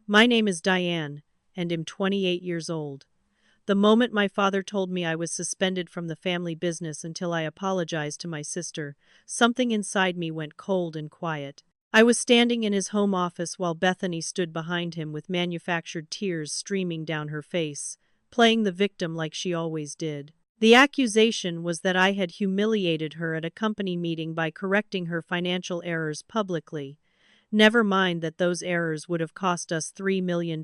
My name is Diane, and am 28 years old. The moment my father told me I was suspended from the family business until I apologized to my sister, something inside me went cold and quiet. I was standing in his home office while Bethany stood behind him with manufactured tears streaming down her face, playing the victim like she always did. The accusation was that I had humiliated her at a company meeting by correcting her financial errors publicly. Never mind that those errors would have cost us $3 million.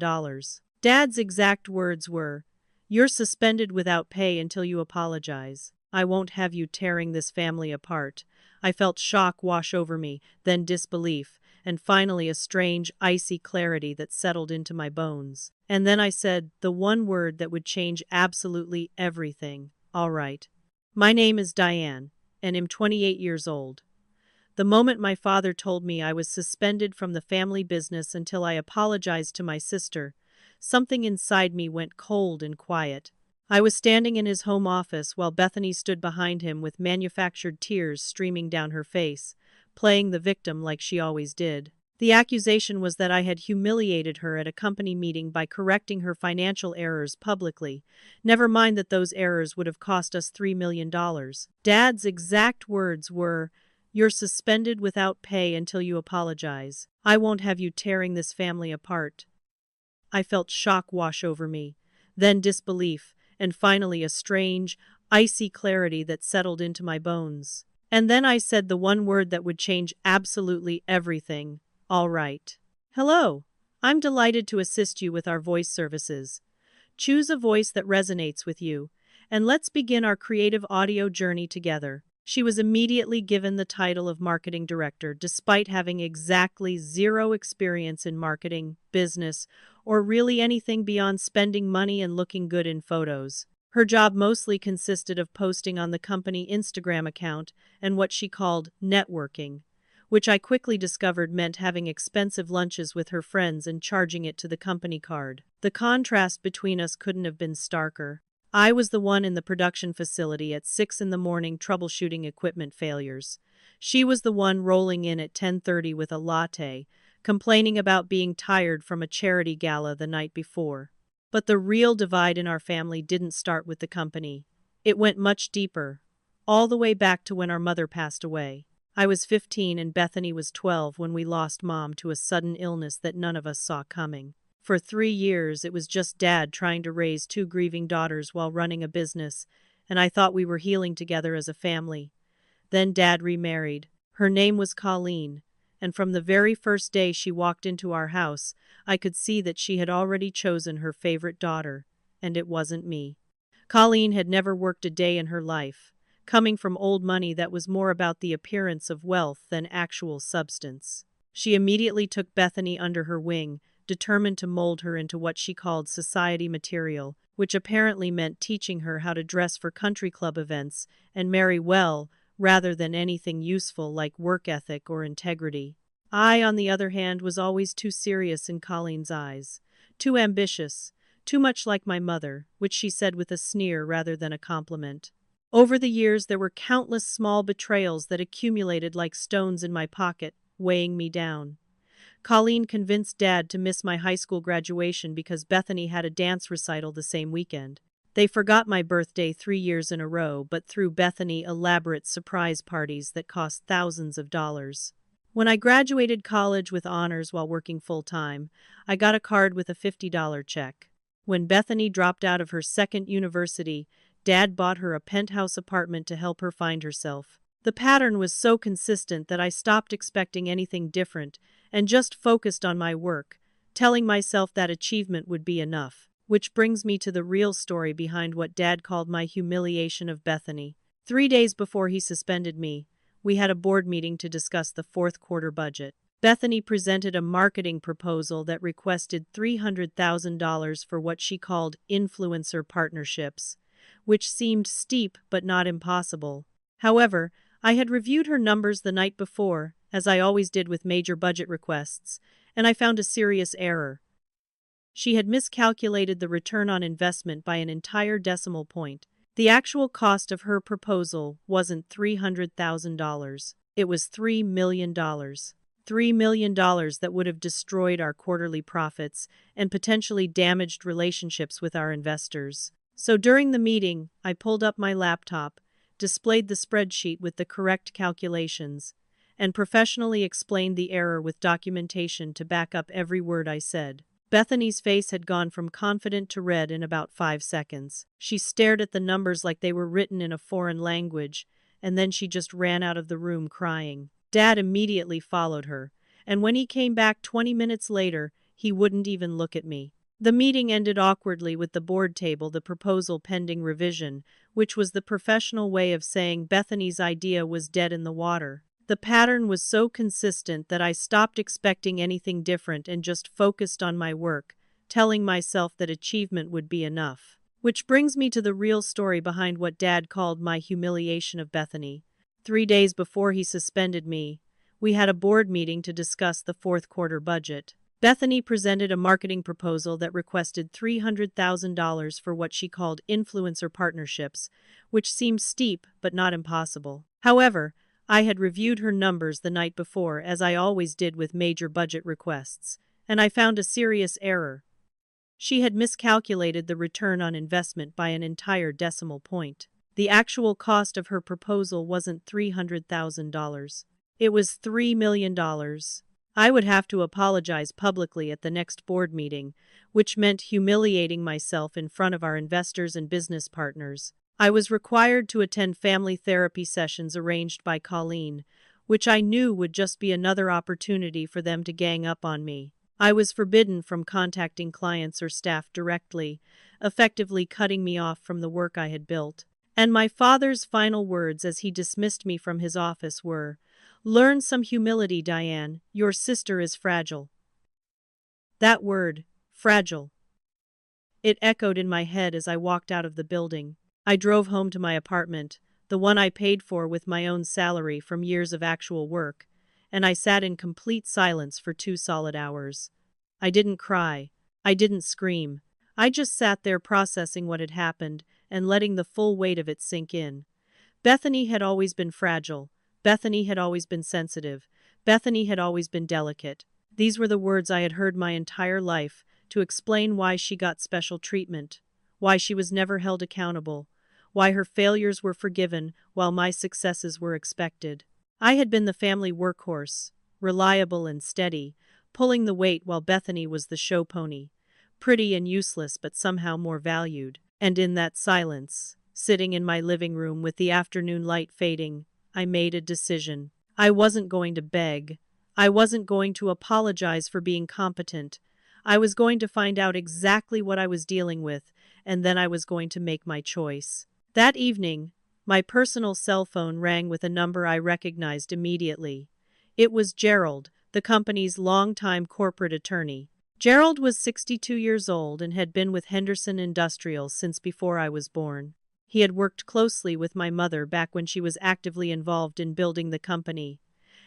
Dad's exact words were, "You're suspended without pay until you apologize. I won't have you tearing this family apart." I felt shock wash over me, then disbelief, and finally a strange, icy clarity that settled into my bones. And then I said the one word that would change absolutely everything. All right. My name is Diane, and am 28 years old. The moment my father told me I was suspended from the family business until I apologized to my sister, something inside me went cold and quiet. I was standing in his home office while Bethany stood behind him with manufactured tears streaming down her face, playing the victim like she always did. The accusation was that I had humiliated her at a company meeting by correcting her financial errors publicly. Never mind that those errors would have cost us $3 million. Dad's exact words were, "You're suspended without pay until you apologize. I won't have you tearing this family apart." I felt shock wash over me, then disbelief, and finally a strange, icy clarity that settled into my bones. And then I said the one word that would change absolutely everything. All right. Hello. I'm delighted to assist you with our voice services. Choose a voice that resonates with you, and let's begin our creative audio journey together. She was immediately given the title of marketing director despite having exactly zero experience in marketing, business, or really anything beyond spending money and looking good in photos. Her job mostly consisted of posting on the company Instagram account and what she called networking, which I quickly discovered meant having expensive lunches with her friends and charging it to the company card. The contrast between us couldn't have been starker. I was the one in the production facility at 6 in the morning troubleshooting equipment failures. She was the one rolling in at 10:30 with a latte, complaining about being tired from a charity gala the night before. But the real divide in our family didn't start with the company. It went much deeper, all the way back to when our mother passed away. I was 15 and Bethany was 12 when we lost Mom to a sudden illness that none of us saw coming. For 3 years, it was just Dad trying to raise 2 grieving daughters while running a business, and I thought we were healing together as a family. Then Dad remarried. Her name was Colleen, and from the very first day she walked into our house, I could see that she had already chosen her favorite daughter, and it wasn't me. Colleen had never worked a day in her life, coming from old money that was more about the appearance of wealth than actual substance. She immediately took Bethany under her wing, determined to mold her into what she called society material, which apparently meant teaching her how to dress for country club events and marry well, rather than anything useful like work ethic or integrity. I, on the other hand, was always too serious in Colleen's eyes, too ambitious, too much like my mother, which she said with a sneer rather than a compliment. Over the years, there were countless small betrayals that accumulated like stones in my pocket, weighing me down. Colleen convinced Dad to miss my high school graduation because Bethany had a dance recital the same weekend. They forgot my birthday 3 years in a row, but threw Bethany elaborate surprise parties that cost thousands of dollars. When I graduated college with honors while working full-time, I got a card with a $50 check. When Bethany dropped out of her second university, Dad bought her a penthouse apartment to help her find herself. The pattern was so consistent that I stopped expecting anything different and just focused on my work, telling myself that achievement would be enough. Which brings me to the real story behind what Dad called my humiliation of Bethany. 3 days before he suspended me, we had a board meeting to discuss the fourth quarter budget. Bethany presented a marketing proposal that requested $300,000 for what she called influencer partnerships, which seemed steep but not impossible. However, I had reviewed her numbers the night before, as I always did with major budget requests, and I found a serious error. She had miscalculated the return on investment by an entire decimal point. The actual cost of her proposal wasn't $300,000. It was $3 million. $3 million that would have destroyed our quarterly profits and potentially damaged relationships with our investors. So during the meeting, I pulled up my laptop, displayed the spreadsheet with the correct calculations, and professionally explained the error with documentation to back up every word I said. Bethany's face had gone from confident to red in about 5 seconds. She stared at the numbers like they were written in a foreign language, and then she just ran out of the room crying. Dad immediately followed her, and when he came back 20 minutes later, he wouldn't even look at me. The meeting ended awkwardly with the board table the proposal pending revision, which was the professional way of saying Bethany's idea was dead in the water. The pattern was so consistent that I stopped expecting anything different and just focused on my work, telling myself that achievement would be enough. Which brings me to the real story behind what Dad called my humiliation of Bethany. 3 days before he suspended me, we had a board meeting to discuss the fourth quarter budget. Bethany presented a marketing proposal that requested $300,000 for what she called influencer partnerships, which seemed steep but not impossible. However, I had reviewed her numbers the night before, as I always did with major budget requests, and I found a serious error. She had miscalculated the return on investment by an entire decimal point. The actual cost of her proposal wasn't $300,000. It was $3 million. I would have to apologize publicly at the next board meeting, which meant humiliating myself in front of our investors and business partners. I was required to attend family therapy sessions arranged by Colleen, which I knew would just be another opportunity for them to gang up on me. I was forbidden from contacting clients or staff directly, effectively cutting me off from the work I had built. And my father's final words as he dismissed me from his office were, "Learn some humility, Diane. Your sister is fragile." That word, fragile. It echoed in my head as I walked out of the building. I drove home to my apartment, the one I paid for with my own salary from years of actual work, and I sat in complete silence for 2 solid hours. I didn't cry. I didn't scream. I just sat there processing what had happened and letting the full weight of it sink in. Bethany had always been fragile. Bethany had always been sensitive. Bethany had always been delicate. These were the words I had heard my entire life to explain why she got special treatment, why she was never held accountable, why her failures were forgiven while my successes were expected. I had been the family workhorse, reliable and steady, pulling the weight while Bethany was the show pony, pretty and useless but somehow more valued. And in that silence, sitting in my living room with the afternoon light fading, I made a decision. I wasn't going to beg. I wasn't going to apologize for being competent. I was going to find out exactly what I was dealing with, and then I was going to make my choice. That evening, my personal cell phone rang with a number I recognized immediately. It was Gerald, the company's longtime corporate attorney. Gerald was 62 years old and had been with Henderson Industrial since before I was born. He had worked closely with my mother back when she was actively involved in building the company,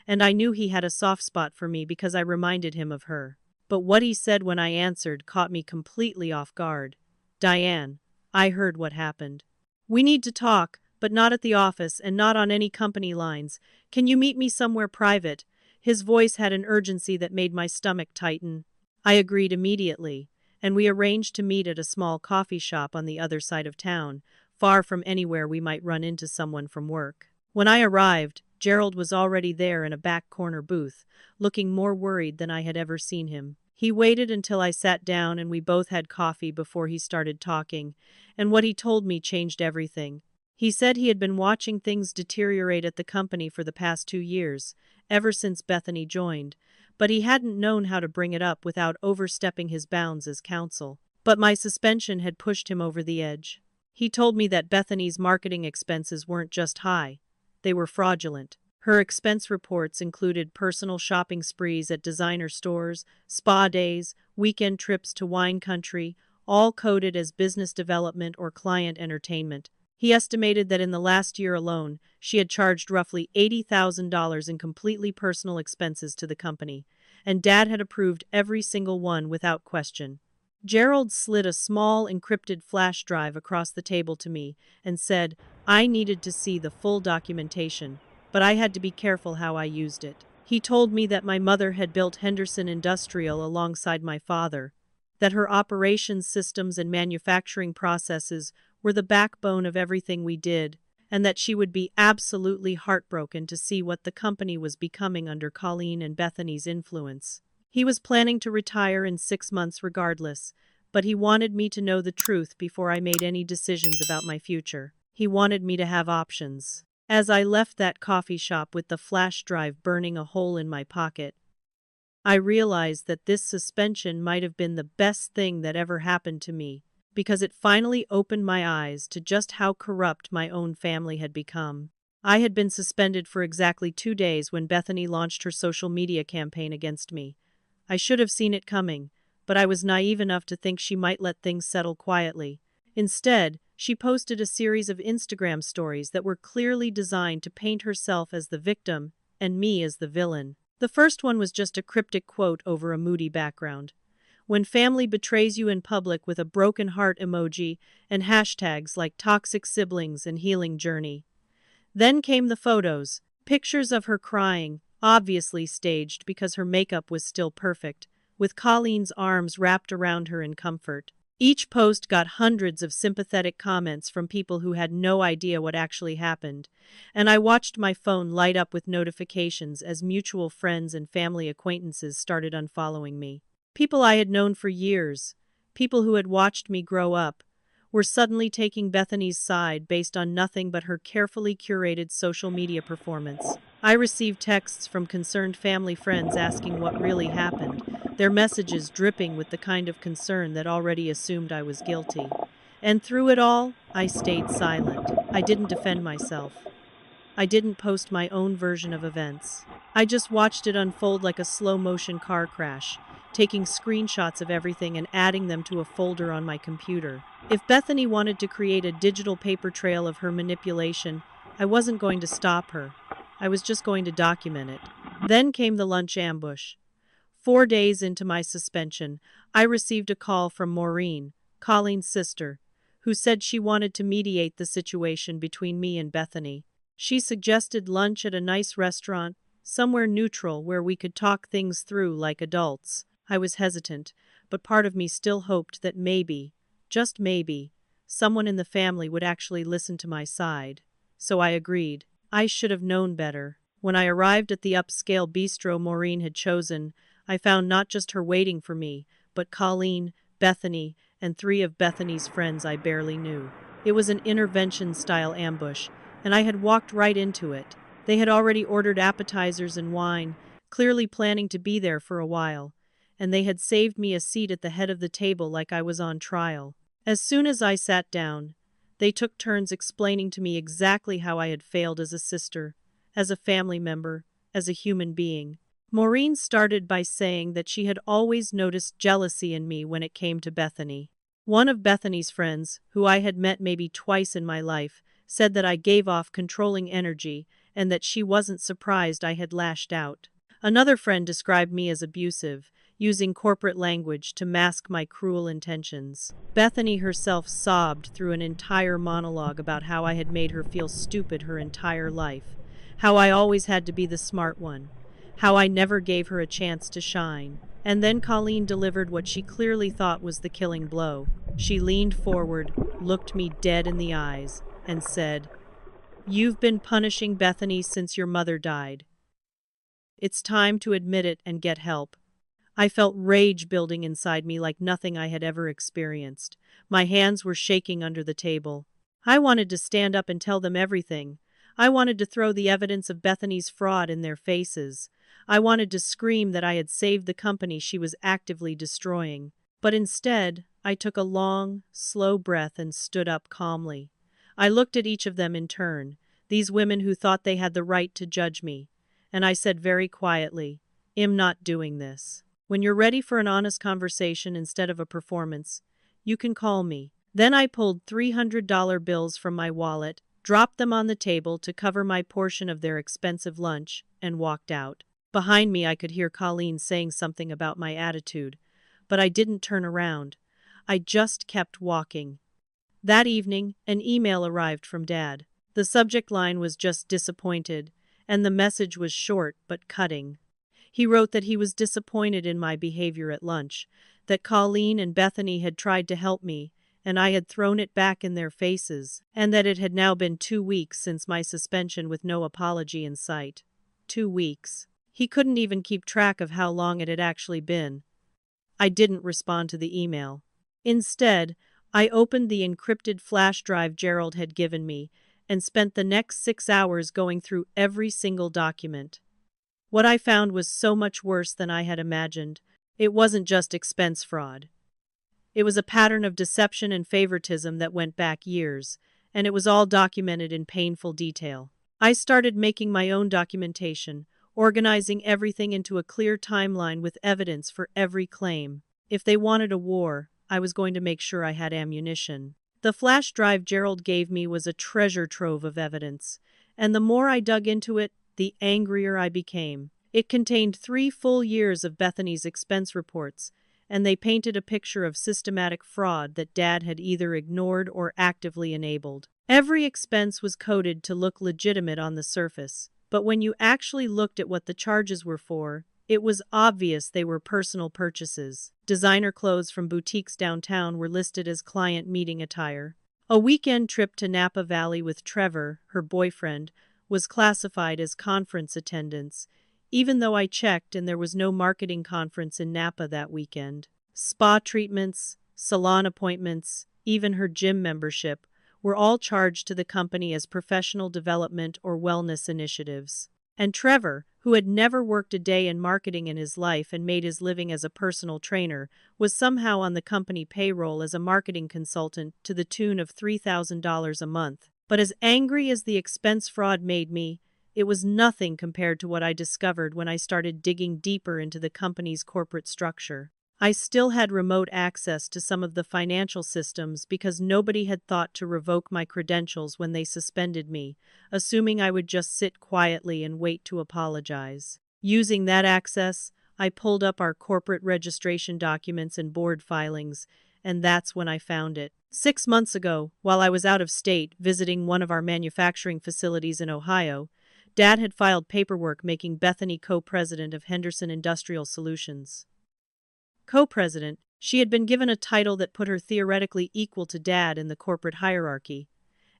and I knew he had a soft spot for me because I reminded him of her. But what he said when I answered caught me completely off guard. "Diane, I heard what happened. We need to talk, but not at the office and not on any company lines. Can you meet me somewhere private?" His voice had an urgency that made my stomach tighten. I agreed immediately, and we arranged to meet at a small coffee shop on the other side of town, far from anywhere we might run into someone from work. When I arrived, Gerald was already there in a back corner booth, looking more worried than I had ever seen him. He waited until I sat down and we both had coffee before he started talking, and what he told me changed everything. He said he had been watching things deteriorate at the company for the past 2 years, ever since Bethany joined, but he hadn't known how to bring it up without overstepping his bounds as counsel. But my suspension had pushed him over the edge. He told me that Bethany's marketing expenses weren't just high, they were fraudulent. Her expense reports included personal shopping sprees at designer stores, spa days, weekend trips to wine country, all coded as business development or client entertainment. He estimated that in the last year alone, she had charged roughly $80,000 in completely personal expenses to the company, and Dad had approved every single one without question. Gerald slid a small encrypted flash drive across the table to me and said I needed to see the full documentation, but I had to be careful how I used it. He told me that my mother had built Henderson Industrial alongside my father, that her operations systems and manufacturing processes were the backbone of everything we did, and that she would be absolutely heartbroken to see what the company was becoming under Colleen and Bethany's influence. He was planning to retire in 6 months regardless, but he wanted me to know the truth before I made any decisions about my future. He wanted me to have options. As I left that coffee shop with the flash drive burning a hole in my pocket, I realized that this suspension might have been the best thing that ever happened to me, because it finally opened my eyes to just how corrupt my own family had become. I had been suspended for exactly 2 days when Bethany launched her social media campaign against me. I should have seen it coming, but I was naive enough to think she might let things settle quietly. Instead, she posted a series of Instagram stories that were clearly designed to paint herself as the victim and me as the villain. The first one was just a cryptic quote over a moody background. When family betrays you in public with a broken heart emoji and hashtags like toxic siblings and healing journey. Then came the photos, pictures of her crying, obviously staged because her makeup was still perfect, with Colleen's arms wrapped around her in comfort. Each post got hundreds of sympathetic comments from people who had no idea what actually happened, and I watched my phone light up with notifications as mutual friends and family acquaintances started unfollowing me. People I had known for years, people who had watched me grow up, were suddenly taking Bethany's side based on nothing but her carefully curated social media performance. I received texts from concerned family friends asking what really happened, their messages dripping with the kind of concern that already assumed I was guilty. And through it all, I stayed silent. I didn't defend myself. I didn't post my own version of events. I just watched it unfold like a slow-motion car crash, taking screenshots of everything and adding them to a folder on my computer. If Bethany wanted to create a digital paper trail of her manipulation, I wasn't going to stop her. I was just going to document it. Then came the lunch ambush. 4 days into my suspension, I received a call from Maureen, Colleen's sister, who said she wanted to mediate the situation between me and Bethany. She suggested lunch at a nice restaurant, somewhere neutral where we could talk things through like adults. I was hesitant, but part of me still hoped that maybe, just maybe, someone in the family would actually listen to my side. So I agreed. I should have known better. When I arrived at the upscale bistro Maureen had chosen, I found not just her waiting for me, but Colleen, Bethany, and 3 of Bethany's friends I barely knew. It was an intervention-style ambush, and I had walked right into it. They had already ordered appetizers and wine, clearly planning to be there for a while, and they had saved me a seat at the head of the table like I was on trial. As soon as I sat down, they took turns explaining to me exactly how I had failed as a sister, as a family member, as a human being. Maureen started by saying that she had always noticed jealousy in me when it came to Bethany. One of Bethany's friends, who I had met maybe twice in my life, said that I gave off controlling energy and that she wasn't surprised I had lashed out. Another friend described me as abusive, using corporate language to mask my cruel intentions. Bethany herself sobbed through an entire monologue about how I had made her feel stupid her entire life, how I always had to be the smart one, how I never gave her a chance to shine. And then Colleen delivered what she clearly thought was the killing blow. She leaned forward, looked me dead in the eyes, and said, "You've been punishing Bethany since your mother died. It's time to admit it and get help." I felt rage building inside me like nothing I had ever experienced. My hands were shaking under the table. I wanted to stand up and tell them everything. I wanted to throw the evidence of Bethany's fraud in their faces. I wanted to scream that I had saved the company she was actively destroying. But instead, I took a long, slow breath and stood up calmly. I looked at each of them in turn, these women who thought they had the right to judge me, and I said very quietly, "I'm not doing this. When you're ready for an honest conversation instead of a performance, you can call me." Then I pulled $300 bills from my wallet, dropped them on the table to cover my portion of their expensive lunch, and walked out. Behind me I could hear Colleen saying something about my attitude, but I didn't turn around. I just kept walking. That evening, an email arrived from Dad. The subject line was just disappointed, and the message was short but cutting. He wrote that he was disappointed in my behavior at lunch, that Colleen and Bethany had tried to help me, and I had thrown it back in their faces, and that it had now been 2 weeks since my suspension with no apology in sight. 2 weeks. He couldn't even keep track of how long it had actually been. I didn't respond to the email. Instead, I opened the encrypted flash drive Gerald had given me and spent the next 6 hours going through every single document. What I found was so much worse than I had imagined. It wasn't just expense fraud. It was a pattern of deception and favoritism that went back years, and it was all documented in painful detail. I started making my own documentation, organizing everything into a clear timeline with evidence for every claim. If they wanted a war, I was going to make sure I had ammunition. The flash drive Gerald gave me was a treasure trove of evidence, and the more I dug into it, the angrier I became. It contained 3 full years of Bethany's expense reports, and they painted a picture of systematic fraud that Dad had either ignored or actively enabled. Every expense was coded to look legitimate on the surface, but when you actually looked at what the charges were for, it was obvious they were personal purchases. Designer clothes from boutiques downtown were listed as client meeting attire. A weekend trip to Napa Valley with Trevor, her boyfriend, was classified as conference attendance, even though I checked and there was no marketing conference in Napa that weekend. Spa treatments, salon appointments, even her gym membership were all charged to the company as professional development or wellness initiatives. And Trevor, who had never worked a day in marketing in his life and made his living as a personal trainer, was somehow on the company payroll as a marketing consultant to the tune of $3,000 a month. But as angry as the expense fraud made me, it was nothing compared to what I discovered when I started digging deeper into the company's corporate structure. I still had remote access to some of the financial systems because nobody had thought to revoke my credentials when they suspended me, assuming I would just sit quietly and wait to apologize. Using that access, I pulled up our corporate registration documents and board filings, and that's when I found it. 6 months ago, while I was out of state visiting one of our manufacturing facilities in Ohio, Dad had filed paperwork making Bethany co-president of Henderson Industrial Solutions. Co-president, she had been given a title that put her theoretically equal to Dad in the corporate hierarchy,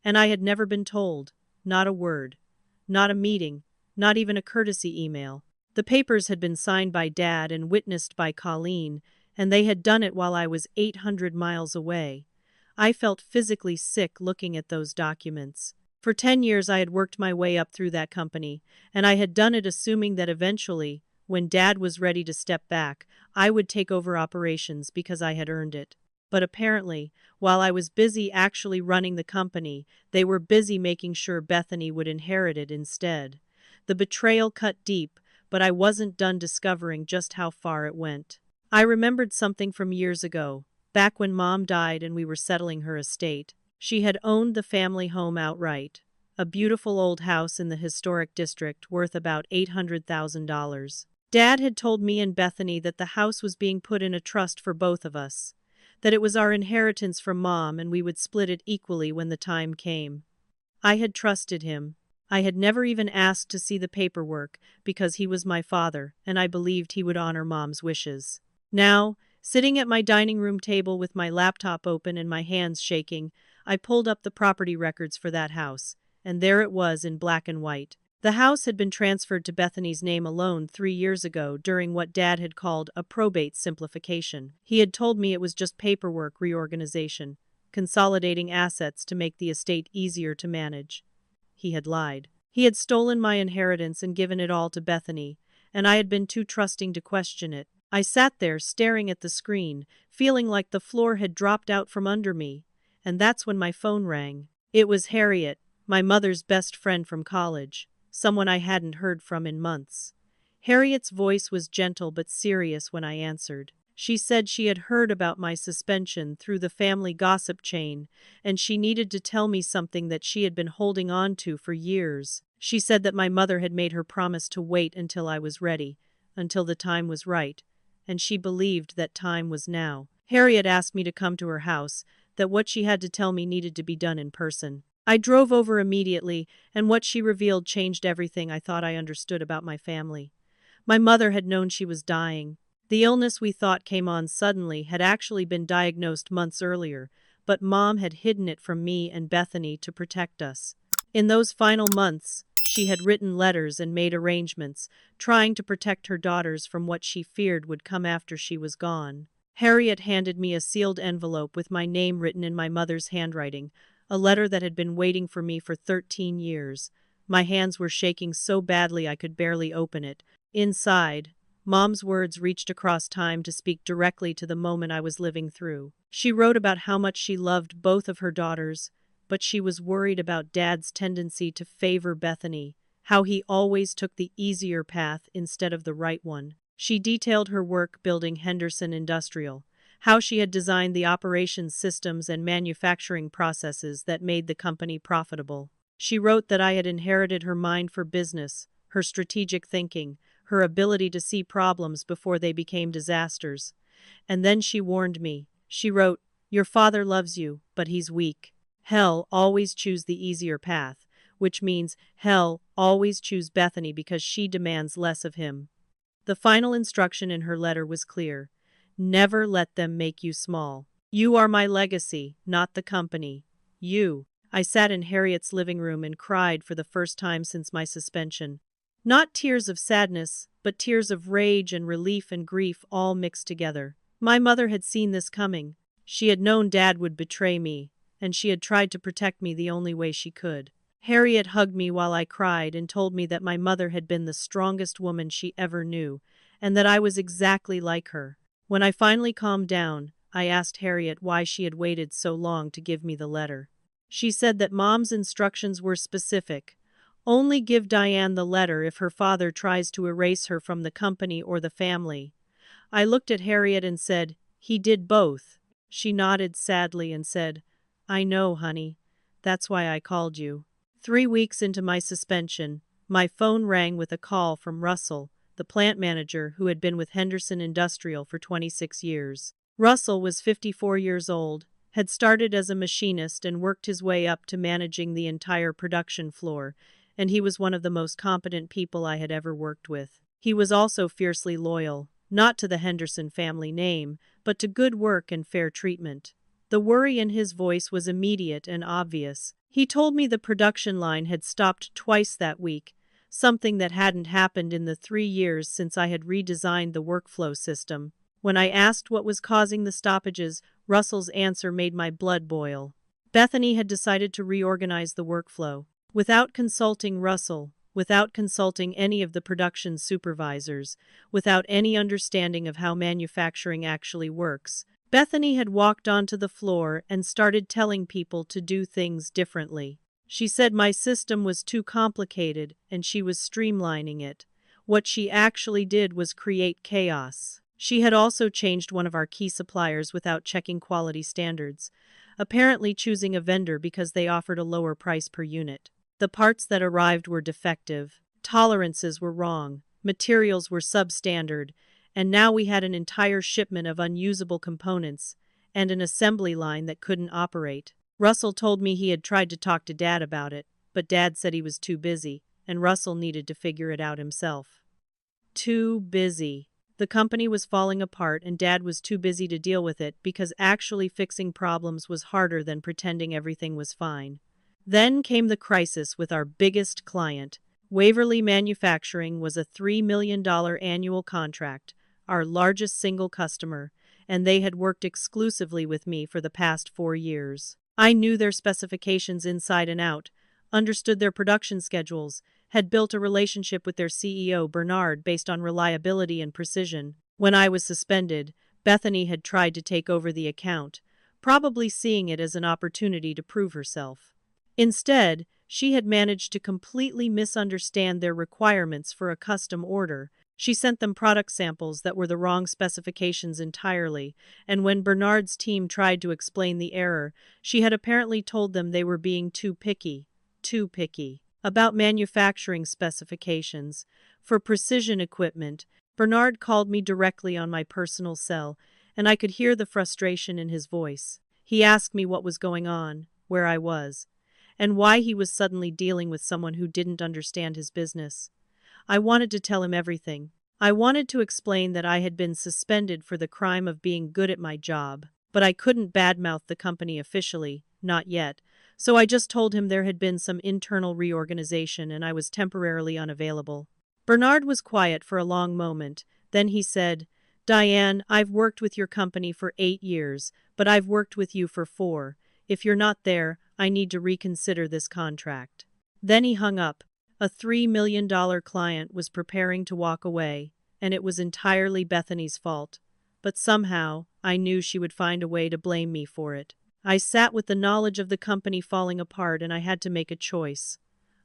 and I had never been told, not a word, not a meeting, not even a courtesy email. The papers had been signed by Dad and witnessed by Colleen, and they had done it while I was 800 miles away. I felt physically sick looking at those documents. For 10 years I had worked my way up through that company, and I had done it assuming that eventually, when Dad was ready to step back, I would take over operations because I had earned it. But apparently, while I was busy actually running the company, they were busy making sure Bethany would inherit it instead. The betrayal cut deep, but I wasn't done discovering just how far it went. I remembered something from years ago, back when Mom died and we were settling her estate. She had owned the family home outright, a beautiful old house in the historic district worth about $800,000. Dad had told me and Bethany that the house was being put in a trust for both of us, that it was our inheritance from Mom and we would split it equally when the time came. I had trusted him. I had never even asked to see the paperwork because he was my father and I believed he would honor Mom's wishes. Now, sitting at my dining room table with my laptop open and my hands shaking, I pulled up the property records for that house, and there it was in black and white. The house had been transferred to Bethany's name alone 3 years ago during what Dad had called a probate simplification. He had told me it was just paperwork reorganization, consolidating assets to make the estate easier to manage. He had lied. He had stolen my inheritance and given it all to Bethany, and I had been too trusting to question it. I sat there staring at the screen, feeling like the floor had dropped out from under me. And that's when my phone rang. It was Harriet, my mother's best friend from college, someone I hadn't heard from in months. Harriet's voice was gentle but serious when I answered. She said she had heard about my suspension through the family gossip chain, and she needed to tell me something that she had been holding on to for years. She said that my mother had made her promise to wait until I was ready, until the time was right, and she believed that time was now. Harriet asked me to come to her house, that what she had to tell me needed to be done in person. I drove over immediately, and what she revealed changed everything I thought I understood about my family. My mother had known she was dying. The illness we thought came on suddenly had actually been diagnosed months earlier, but Mom had hidden it from me and Bethany to protect us. In those final months, she had written letters and made arrangements, trying to protect her daughters from what she feared would come after she was gone. Harriet handed me a sealed envelope with my name written in my mother's handwriting, a letter that had been waiting for me for 13 years. My hands were shaking so badly I could barely open it. Inside, Mom's words reached across time to speak directly to the moment I was living through. She wrote about how much she loved both of her daughters, but she was worried about Dad's tendency to favor Bethany, how he always took the easier path instead of the right one. She detailed her work building Henderson Industrial, how she had designed the operations systems and manufacturing processes that made the company profitable. She wrote that I had inherited her mind for business, her strategic thinking, her ability to see problems before they became disasters. And then she warned me. She wrote, "Your father loves you, but he's weak. Hell, always choose the easier path," which means hell, always choose Bethany because she demands less of him. The final instruction in her letter was clear. Never let them make you small. You are my legacy, not the company. You. I sat in Harriet's living room and cried for the first time since my suspension. Not tears of sadness, but tears of rage and relief and grief all mixed together. My mother had seen this coming. She had known Dad would betray me, and she had tried to protect me the only way she could. Harriet hugged me while I cried and told me that my mother had been the strongest woman she ever knew, and that I was exactly like her. When I finally calmed down, I asked Harriet why she had waited so long to give me the letter. She said that Mom's instructions were specific. Only give Diane the letter if her father tries to erase her from the company or the family. I looked at Harriet and said, "He did both." She nodded sadly and said, "I know, honey. That's why I called you." 3 weeks into my suspension, my phone rang with a call from Russell, the plant manager who had been with Henderson Industrial for 26 years. Russell was 54 years old, had started as a machinist and worked his way up to managing the entire production floor, and he was one of the most competent people I had ever worked with. He was also fiercely loyal, not to the Henderson family name, but to good work and fair treatment. The worry in his voice was immediate and obvious. He told me the production line had stopped twice that week, something that hadn't happened in the 3 years since I had redesigned the workflow system. When I asked what was causing the stoppages, Russell's answer made my blood boil. Bethany had decided to reorganize the workflow. Without consulting Russell, without consulting any of the production supervisors, without any understanding of how manufacturing actually works, Bethany had walked onto the floor and started telling people to do things differently. She said my system was too complicated and she was streamlining it. What she actually did was create chaos. She had also changed one of our key suppliers without checking quality standards, apparently choosing a vendor because they offered a lower price per unit. The parts that arrived were defective, tolerances were wrong, materials were substandard, and now we had an entire shipment of unusable components and an assembly line that couldn't operate. Russell told me he had tried to talk to Dad about it, but Dad said he was too busy, and Russell needed to figure it out himself. Too busy. The company was falling apart and Dad was too busy to deal with it because actually fixing problems was harder than pretending everything was fine. Then came the crisis with our biggest client. Waverly Manufacturing was a $3 million annual contract, our largest single customer, and they had worked exclusively with me for the past 4 years. I knew their specifications inside and out, understood their production schedules, had built a relationship with their CEO, Bernard, based on reliability and precision. When I was suspended, Bethany had tried to take over the account, probably seeing it as an opportunity to prove herself. Instead, she had managed to completely misunderstand their requirements for a custom order. She sent them product samples that were the wrong specifications entirely, and when Bernard's team tried to explain the error, she had apparently told them they were being too picky. About manufacturing specifications. For precision equipment, Bernard called me directly on my personal cell, and I could hear the frustration in his voice. He asked me what was going on, where I was, and why he was suddenly dealing with someone who didn't understand his business. I wanted to tell him everything. I wanted to explain that I had been suspended for the crime of being good at my job, but I couldn't badmouth the company officially, not yet, so I just told him there had been some internal reorganization and I was temporarily unavailable. Bernard was quiet for a long moment, then he said, "Diane, I've worked with your company for 8 years, but I've worked with you for 4. If you're not there, I need to reconsider this contract." Then he hung up. A $3 million client was preparing to walk away, and it was entirely Bethany's fault. But somehow, I knew she would find a way to blame me for it. I sat with the knowledge of the company falling apart and I had to make a choice.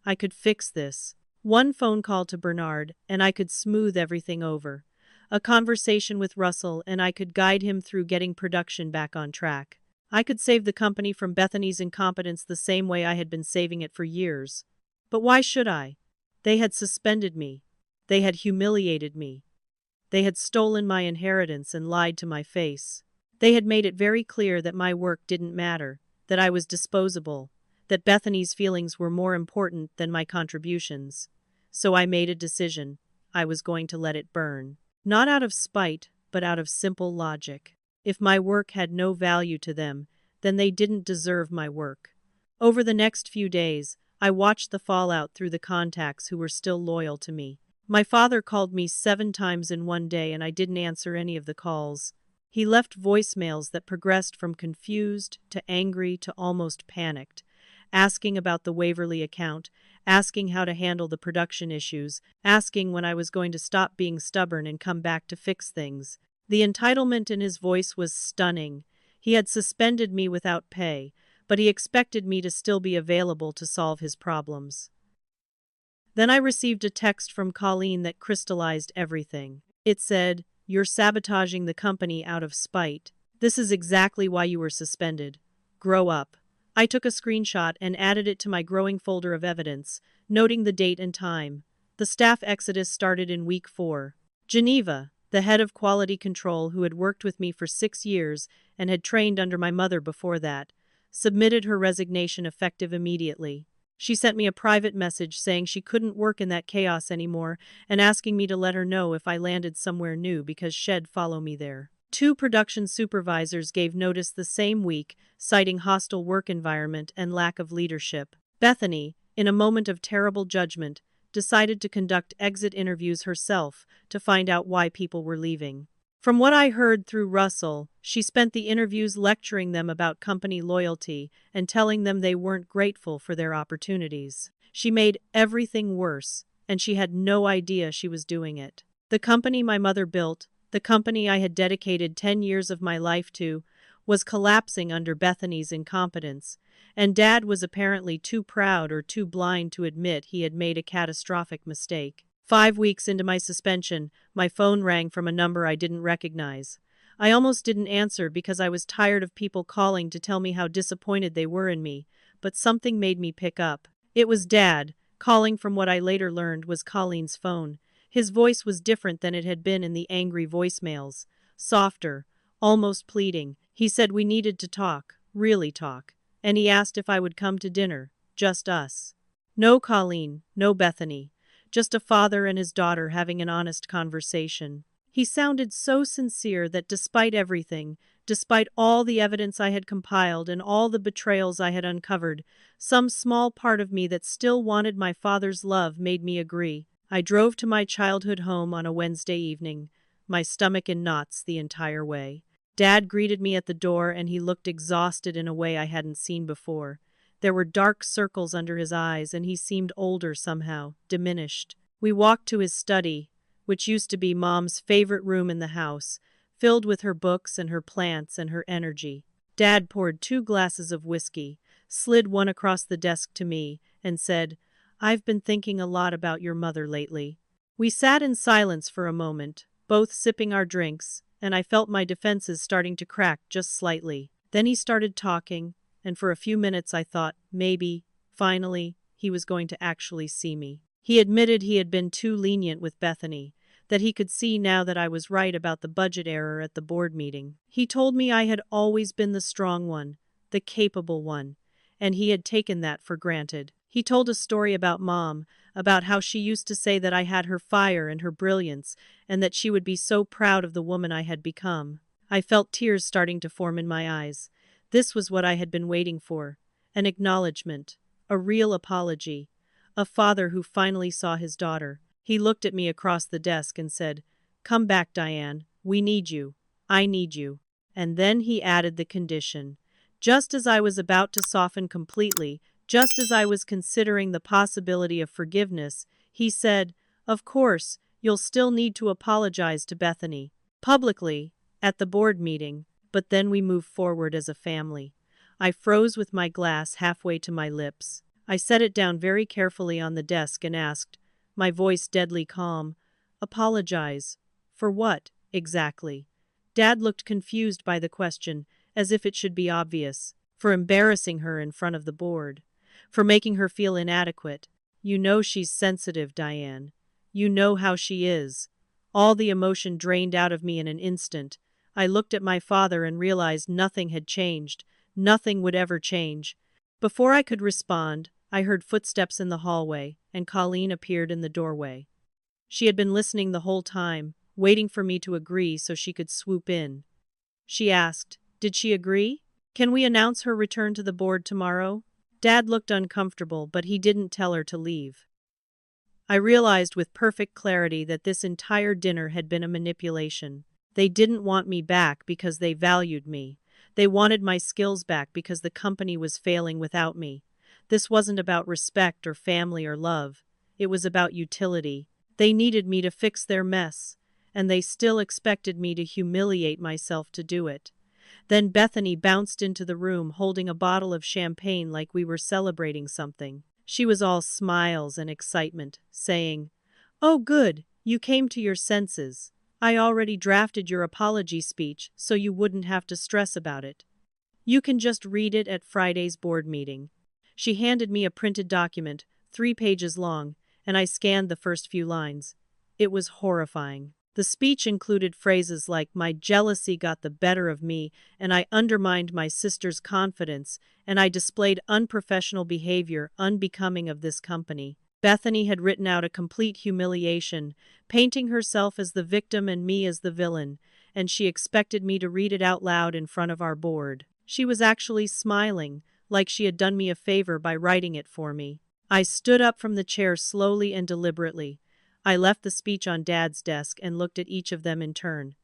I could fix this. One phone call to Bernard, and I could smooth everything over. A conversation with Russell, and I could guide him through getting production back on track. I could save the company from Bethany's incompetence the same way I had been saving it for years. But why should I? They had suspended me. They had humiliated me. They had stolen my inheritance and lied to my face. They had made it very clear that my work didn't matter, that I was disposable, that Bethany's feelings were more important than my contributions. So I made a decision. I was going to let it burn. Not out of spite, but out of simple logic. If my work had no value to them, then they didn't deserve my work. Over the next few days, I watched the fallout through the contacts who were still loyal to me. My father called me 7 times in one day and I didn't answer any of the calls. He left voicemails that progressed from confused to angry to almost panicked, asking about the Waverly account, asking how to handle the production issues, asking when I was going to stop being stubborn and come back to fix things. The entitlement in his voice was stunning. He had suspended me without pay, but he expected me to still be available to solve his problems. Then I received a text from Colleen that crystallized everything. It said, "You're sabotaging the company out of spite. This is exactly why you were suspended. Grow up." I took a screenshot and added it to my growing folder of evidence, noting the date and time. The staff exodus started in week 4. Geneva, the head of quality control who had worked with me for 6 years and had trained under my mother before that, submitted her resignation effective immediately. She sent me a private message saying she couldn't work in that chaos anymore and asking me to let her know if I landed somewhere new because she'd follow me there. 2 production supervisors gave notice the same week, citing hostile work environment and lack of leadership. Bethany, in a moment of terrible judgment, decided to conduct exit interviews herself to find out why people were leaving. From what I heard through Russell, she spent the interviews lecturing them about company loyalty and telling them they weren't grateful for their opportunities. She made everything worse, and she had no idea she was doing it. The company my mother built, the company I had dedicated 10 years of my life to, was collapsing under Bethany's incompetence, and Dad was apparently too proud or too blind to admit he had made a catastrophic mistake. 5 weeks into my suspension, my phone rang from a number I didn't recognize. I almost didn't answer because I was tired of people calling to tell me how disappointed they were in me, but something made me pick up. It was Dad, calling from what I later learned was Colleen's phone. His voice was different than it had been in the angry voicemails. Softer, almost pleading. He said we needed to talk, really talk, and he asked if I would come to dinner, just us. No Colleen, no Bethany. Just a father and his daughter having an honest conversation. He sounded so sincere that despite everything, despite all the evidence I had compiled and all the betrayals I had uncovered, some small part of me that still wanted my father's love made me agree. I drove to my childhood home on a Wednesday evening, my stomach in knots the entire way. Dad greeted me at the door and he looked exhausted in a way I hadn't seen before. There were dark circles under his eyes and he seemed older somehow, diminished. We walked to his study, which used to be Mom's favorite room in the house, filled with her books and her plants and her energy. Dad poured 2 glasses of whiskey, slid one across the desk to me, and said, "I've been thinking a lot about your mother lately." We sat in silence for a moment, both sipping our drinks, and I felt my defenses starting to crack just slightly. Then he started talking, and for a few minutes I thought, maybe, finally, he was going to actually see me. He admitted he had been too lenient with Bethany, that he could see now that I was right about the budget error at the board meeting. He told me I had always been the strong one, the capable one, and he had taken that for granted. He told a story about Mom, about how she used to say that I had her fire and her brilliance, and that she would be so proud of the woman I had become. I felt tears starting to form in my eyes. This was what I had been waiting for. An acknowledgement. A real apology. A father who finally saw his daughter. He looked at me across the desk and said, "Come back, Diane. We need you. I need you." And then he added the condition. Just as I was about to soften completely, just as I was considering the possibility of forgiveness, he said, "Of course, you'll still need to apologize to Bethany. Publicly, at the board meeting, but then we move forward as a family." I froze with my glass halfway to my lips. I set it down very carefully on the desk and asked, my voice deadly calm, "Apologize? For what, exactly?" Dad looked confused by the question, as if it should be obvious. For embarrassing her in front of the board. For making her feel inadequate. "You know she's sensitive, Diane. You know how she is." All the emotion drained out of me in an instant. I looked at my father and realized nothing had changed. Nothing would ever change. Before I could respond, I heard footsteps in the hallway, and Colleen appeared in the doorway. She had been listening the whole time, waiting for me to agree so she could swoop in. She asked, "Did she agree? Can we announce her return to the board tomorrow?" Dad looked uncomfortable, but he didn't tell her to leave. I realized with perfect clarity that this entire dinner had been a manipulation. They didn't want me back because they valued me. They wanted my skills back because the company was failing without me. This wasn't about respect or family or love. It was about utility. They needed me to fix their mess, and they still expected me to humiliate myself to do it. Then Bethany bounced into the room holding a bottle of champagne like we were celebrating something. She was all smiles and excitement, saying, "Oh good, you came to your senses. I already drafted your apology speech so you wouldn't have to stress about it. You can just read it at Friday's board meeting." She handed me a printed document, 3 pages long, and I scanned the first few lines. It was horrifying. The speech included phrases like, "My jealousy got the better of me, and I undermined my sister's confidence, and I displayed unprofessional behavior unbecoming of this company." Bethany had written out a complete humiliation, painting herself as the victim and me as the villain, and she expected me to read it out loud in front of our board. She was actually smiling, like she had done me a favor by writing it for me. I stood up from the chair slowly and deliberately. I left the speech on Dad's desk and looked at each of them in turn.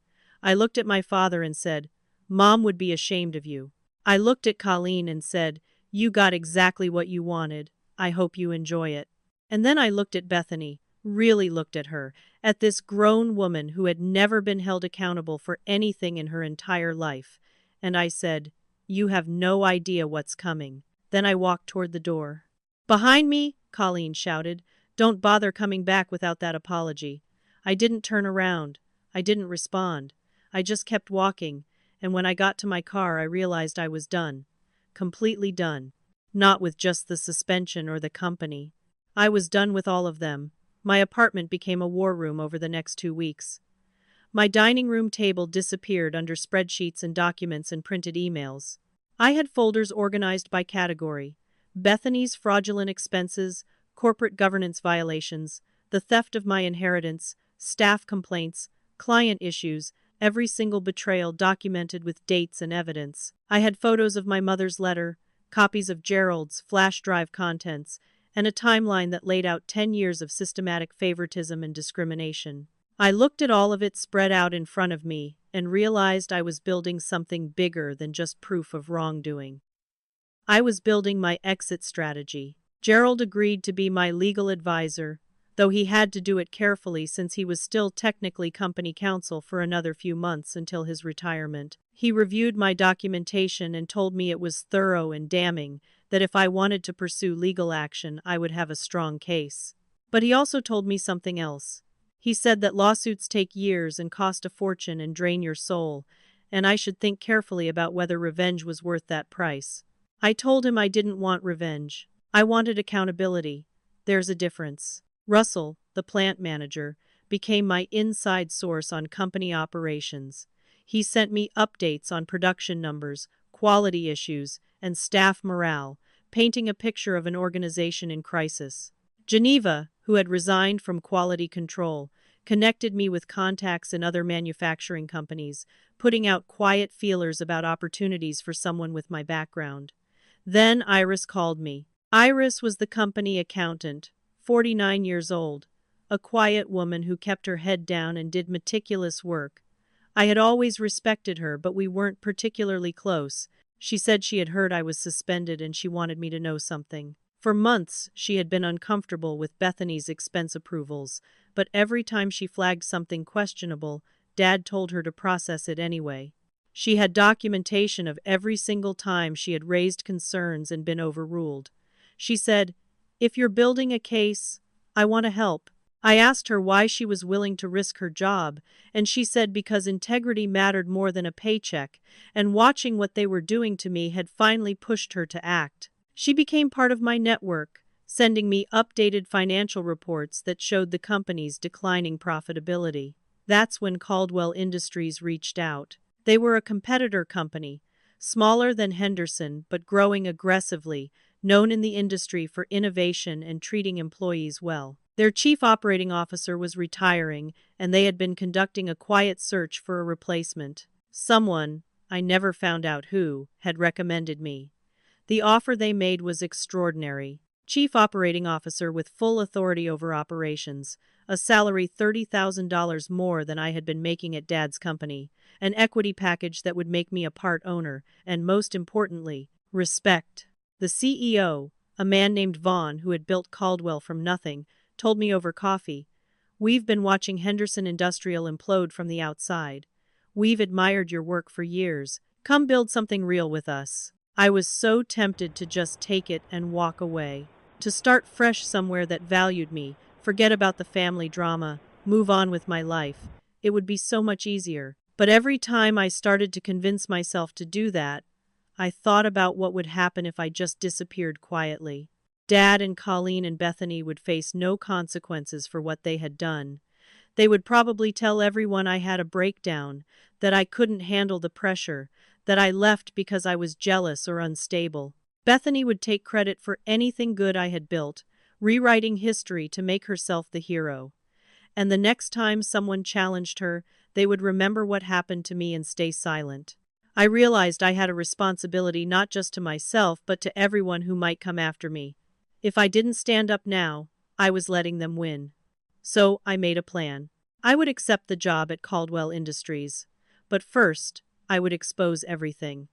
I looked at my father and said, "Mom would be ashamed of you." I looked at Colleen and said, "You got exactly what you wanted. I hope you enjoy it." And then I looked at Bethany, really looked at her, at this grown woman who had never been held accountable for anything in her entire life, and I said, "You have no idea what's coming." Then I walked toward the door. "Behind me!" Colleen shouted. "Don't bother coming back without that apology." I didn't turn around. I didn't respond. I just kept walking, and when I got to my car I realized I was done. Completely done. Not with just the suspension or the company. I was done with all of them. My apartment became a war room over the next 2 weeks. My dining room table disappeared under spreadsheets and documents and printed emails. I had folders organized by category. Bethany's fraudulent expenses, corporate governance violations, the theft of my inheritance, staff complaints, client issues, every single betrayal documented with dates and evidence. I had photos of my mother's letter, copies of Gerald's flash drive contents, and a timeline that laid out 10 years of systematic favoritism and discrimination. I looked at all of it spread out in front of me and realized I was building something bigger than just proof of wrongdoing. I was building my exit strategy. Gerald agreed to be my legal advisor, though he had to do it carefully since he was still technically company counsel for another few months until his retirement. He reviewed my documentation and told me it was thorough and damning, that if I wanted to pursue legal action, I would have a strong case. But he also told me something else. He said that lawsuits take years and cost a fortune and drain your soul, and I should think carefully about whether revenge was worth that price. I told him I didn't want revenge. I wanted accountability. There's a difference. Russell, the plant manager, became my inside source on company operations. He sent me updates on production numbers, quality issues, and staff morale, painting a picture of an organization in crisis. Geneva, who had resigned from quality control, connected me with contacts in other manufacturing companies, putting out quiet feelers about opportunities for someone with my background. Then Iris called me. Iris was the company accountant, 49 years old, a quiet woman who kept her head down and did meticulous work. I had always respected her, but we weren't particularly close. She said she had heard I was suspended and she wanted me to know something. For months, she had been uncomfortable with Bethany's expense approvals, but every time she flagged something questionable, Dad told her to process it anyway. She had documentation of every single time she had raised concerns and been overruled. She said, "If you're building a case, I want to help." I asked her why she was willing to risk her job, and she said because integrity mattered more than a paycheck, and watching what they were doing to me had finally pushed her to act. She became part of my network, sending me updated financial reports that showed the company's declining profitability. That's when Caldwell Industries reached out. They were a competitor company, smaller than Henderson but growing aggressively, known in the industry for innovation and treating employees well. Their chief operating officer was retiring, and they had been conducting a quiet search for a replacement. Someone, I never found out who, had recommended me. The offer they made was extraordinary. Chief operating officer with full authority over operations, a salary $30,000 more than I had been making at Dad's company, an equity package that would make me a part owner, and most importantly, respect. The CEO, a man named Vaughn who had built Caldwell from nothing, told me over coffee, "We've been watching Henderson Industrial implode from the outside. We've admired your work for years. Come build something real with us." I was so tempted to just take it and walk away. To start fresh somewhere that valued me, forget about the family drama, move on with my life. It would be so much easier. But every time I started to convince myself to do that, I thought about what would happen if I just disappeared quietly. Dad and Colleen and Bethany would face no consequences for what they had done. They would probably tell everyone I had a breakdown, that I couldn't handle the pressure, that I left because I was jealous or unstable. Bethany would take credit for anything good I had built, rewriting history to make herself the hero. And the next time someone challenged her, they would remember what happened to me and stay silent. I realized I had a responsibility not just to myself but to everyone who might come after me. If I didn't stand up now, I was letting them win. So I made a plan. I would accept the job at Caldwell Industries. But first, I would expose everything.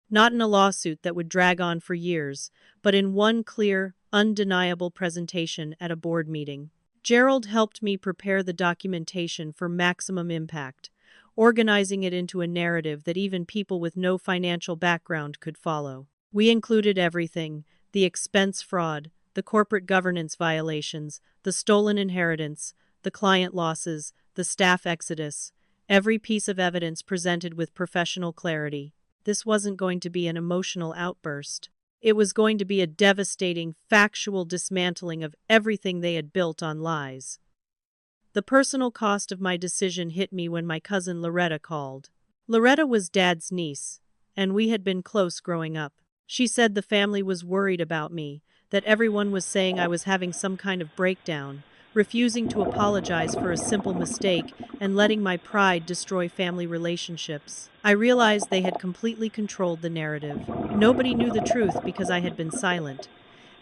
Not in a lawsuit that would drag on for years, but in one clear, undeniable presentation at a board meeting. Gerald helped me prepare the documentation for maximum impact, organizing it into a narrative that even people with no financial background could follow. We included everything: the expense fraud, the corporate governance violations, the stolen inheritance, the client losses, the staff exodus, every piece of evidence presented with professional clarity. This wasn't going to be an emotional outburst. It was going to be a devastating, factual dismantling of everything they had built on lies. The personal cost of my decision hit me when my cousin Loretta called. Loretta was Dad's niece, and we had been close growing up. She said the family was worried about me, that everyone was saying I was having some kind of breakdown, refusing to apologize for a simple mistake, and letting my pride destroy family relationships. I realized they had completely controlled the narrative. Nobody knew the truth because I had been silent,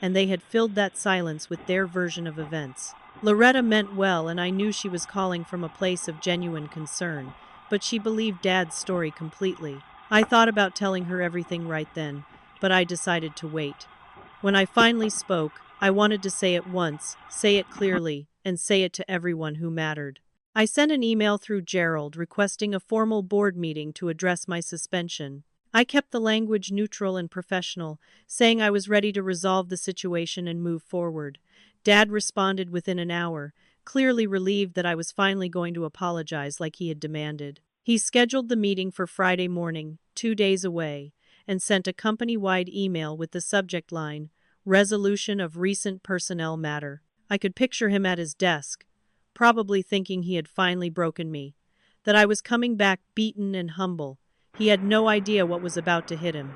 and they had filled that silence with their version of events. Loretta meant well, and I knew she was calling from a place of genuine concern, but she believed Dad's story completely. I thought about telling her everything right then, but I decided to wait. When I finally spoke, I wanted to say it once, say it clearly, and say it to everyone who mattered. I sent an email through Gerald requesting a formal board meeting to address my suspension. I kept the language neutral and professional, saying I was ready to resolve the situation and move forward. Dad responded within an hour, clearly relieved that I was finally going to apologize like he had demanded. He scheduled the meeting for Friday morning, 2 days away, and sent a company-wide email with the subject line, "Resolution of Recent Personnel Matter." I could picture him at his desk, probably thinking he had finally broken me, that I was coming back beaten and humble. He had no idea what was about to hit him.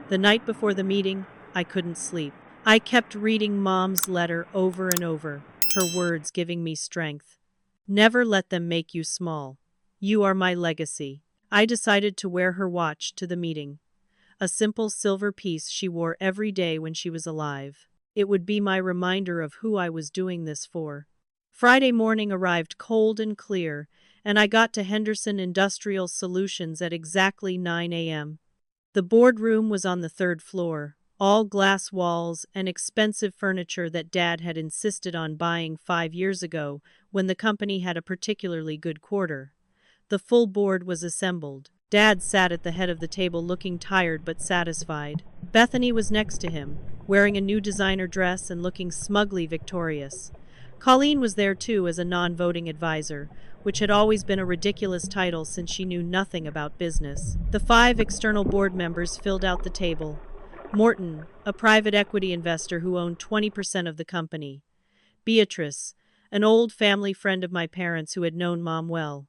The night before the meeting, I couldn't sleep. I kept reading Mom's letter over and over, her words giving me strength. Never let them make you small. You are my legacy. I decided to wear her watch to the meeting. A simple silver piece she wore every day when she was alive. It would be my reminder of who I was doing this for. Friday morning arrived cold and clear, and I got to Henderson Industrial Solutions at exactly 9 a.m. The boardroom was on the third floor, all glass walls and expensive furniture that Dad had insisted on buying 5 years ago when the company had a particularly good quarter. The full board was assembled. Dad sat at the head of the table looking tired but satisfied. Bethany was next to him, wearing a new designer dress and looking smugly victorious. Colleen was there too as a non-voting advisor, which had always been a ridiculous title since she knew nothing about business. The 5 external board members filled out the table. Morton, a private equity investor who owned 20% of the company. Beatrice, an old family friend of my parents who had known Mom well.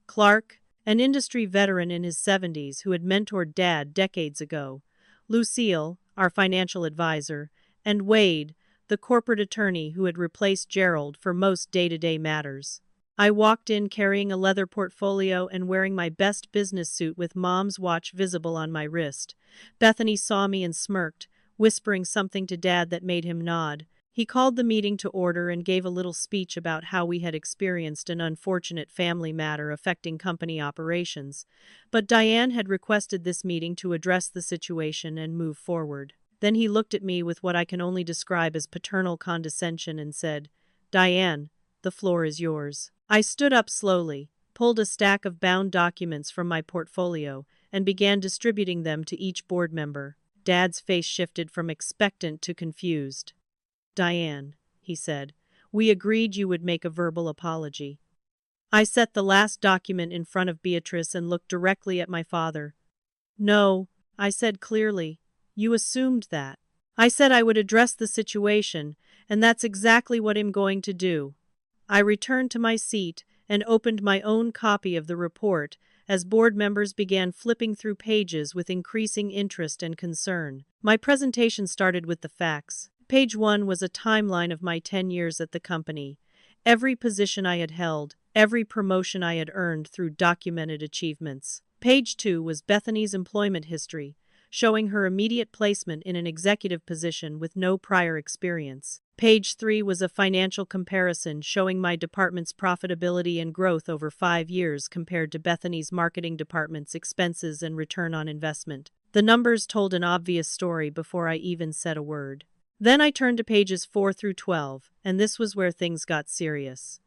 Clark, an industry veteran in his 70s who had mentored Dad decades ago. Lucille, our financial advisor, and Wade, the corporate attorney who had replaced Gerald for most day-to-day matters. I walked in carrying a leather portfolio and wearing my best business suit with Mom's watch visible on my wrist. Bethany saw me and smirked, whispering something to Dad that made him nod. He called the meeting to order and gave a little speech about how we had experienced an unfortunate family matter affecting company operations, but Diane had requested this meeting to address the situation and move forward. Then he looked at me with what I can only describe as paternal condescension and said, "Diane, the floor is yours." I stood up slowly, pulled a stack of bound documents from my portfolio, and began distributing them to each board member. Dad's face shifted from expectant to confused. "Diane," he said, "we agreed you would make a verbal apology." I set the last document in front of Beatrice and looked directly at my father. "No," I said clearly, "you assumed that. I said I would address the situation, and that's exactly what I'm going to do." I returned to my seat and opened my own copy of the report as board members began flipping through pages with increasing interest and concern. My presentation started with the facts. Page 1 was a timeline of my 10 years at the company. Every position I had held, every promotion I had earned through documented achievements. Page 2 was Bethany's employment history, showing her immediate placement in an executive position with no prior experience. Page 3 was a financial comparison showing my department's profitability and growth over 5 years compared to Bethany's marketing department's expenses and return on investment. The numbers told an obvious story before I even said a word. Then I turned to pages 4 through 12, and this was where things got serious.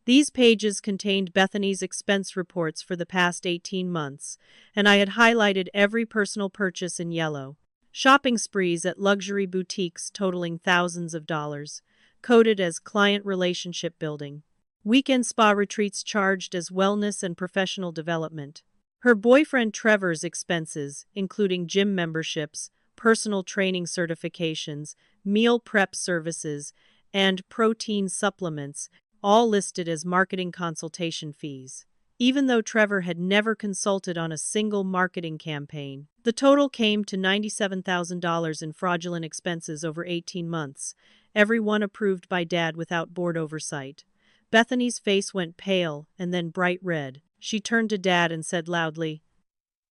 These pages contained Bethany's expense reports for the past 18 months, and I had highlighted every personal purchase in yellow. Shopping sprees at luxury boutiques totaling thousands of dollars, coded as client relationship building. Weekend spa retreats charged as wellness and professional development. Her boyfriend Trevor's expenses, including gym memberships, personal training certifications, meal prep services, and protein supplements, all listed as marketing consultation fees. Even though Trevor had never consulted on a single marketing campaign, the total came to $97,000 in fraudulent expenses over 18 months, every one approved by Dad without board oversight. Bethany's face went pale and then bright red. She turned to Dad and said loudly,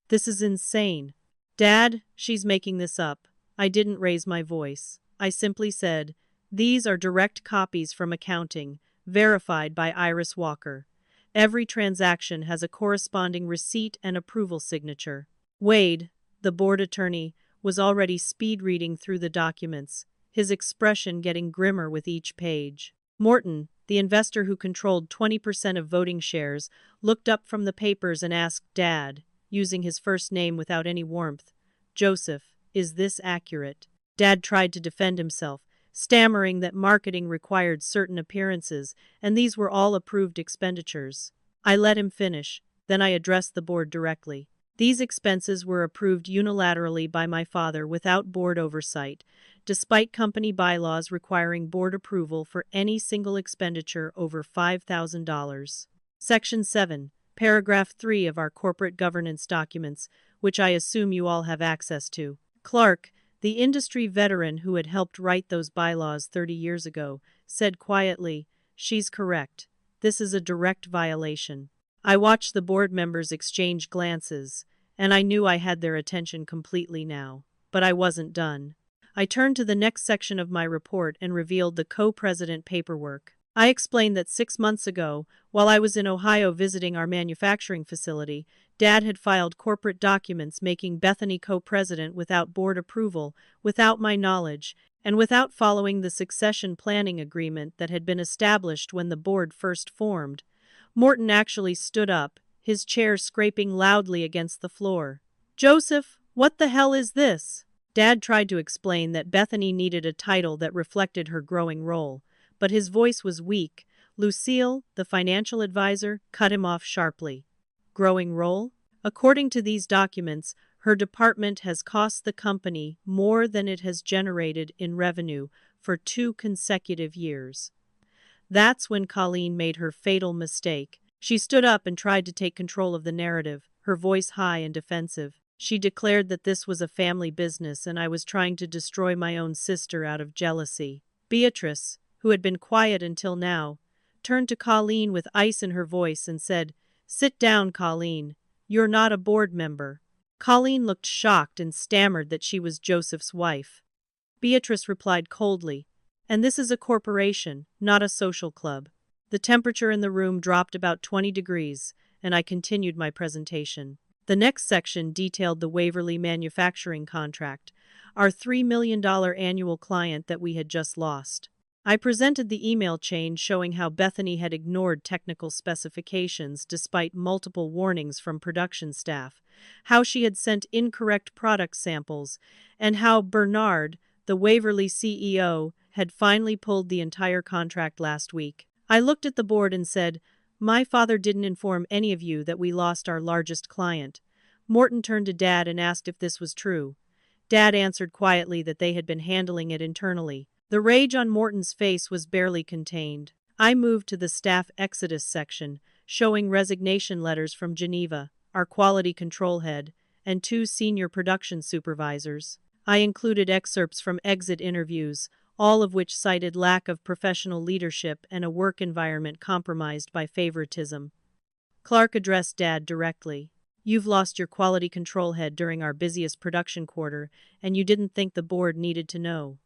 "This is insane. Dad, she's making this up." I didn't raise my voice. I simply said, "These are direct copies from accounting, verified by Iris Walker. Every transaction has a corresponding receipt and approval signature." Wade, the board attorney, was already speed reading through the documents, his expression getting grimmer with each page. Morton, the investor who controlled 20% of voting shares, looked up from the papers and asked Dad, using his first name without any warmth, "Joseph, is this accurate?" Dad tried to defend himself, stammering that marketing required certain appearances, and these were all approved expenditures. I let him finish, then I addressed the board directly. These expenses were approved unilaterally by my father without board oversight, despite company bylaws requiring board approval for any single expenditure over $5,000. Section 7, Paragraph 3 of our corporate governance documents, which I assume you all have access to. Clark, The industry veteran who had helped write those bylaws 30 years ago said quietly, "She's correct. This is a direct violation." I watched the board members exchange glances, and I knew I had their attention completely now. But I wasn't done. I turned to the next section of my report and revealed the co-president paperwork. I explained that 6 months ago, while I was in Ohio visiting our manufacturing facility, Dad had filed corporate documents making Bethany co-president without board approval, without my knowledge, and without following the succession planning agreement that had been established when the board first formed. Morton actually stood up, his chair scraping loudly against the floor. "Joseph, what the hell is this?" Dad tried to explain that Bethany needed a title that reflected her growing role, but his voice was weak. Lucille, the financial advisor, cut him off sharply. "Growing role? According to these documents, her department has cost the company more than it has generated in revenue for 2 consecutive years." That's when Colleen made her fatal mistake. She stood up and tried to take control of the narrative, her voice high and defensive. She declared that this was a family business and I was trying to destroy my own sister out of jealousy. Beatrice, who had been quiet until now, turned to Colleen with ice in her voice and said, "Sit down, Colleen. You're not a board member." Colleen looked shocked and stammered that she was Joseph's wife. Beatrice replied coldly, "And this is a corporation, not a social club." The temperature in the room dropped about 20 degrees, and I continued my presentation. The next section detailed the Waverly manufacturing contract, our $3 million annual client that we had just lost. I presented the email chain showing how Bethany had ignored technical specifications despite multiple warnings from production staff, how she had sent incorrect product samples, and how Bernard, the Waverly CEO, had finally pulled the entire contract last week. I looked at the board and said, "My father didn't inform any of you that we lost our largest client." Morton turned to Dad and asked if this was true. Dad answered quietly that they had been handling it internally. The rage on Morton's face was barely contained. I moved to the staff exodus section, showing resignation letters from Geneva, our quality control head, and 2 senior production supervisors. I included excerpts from exit interviews, all of which cited lack of professional leadership and a work environment compromised by favoritism. Clark addressed Dad directly. "You've lost your quality control head during our busiest production quarter, and you didn't think the board needed to know."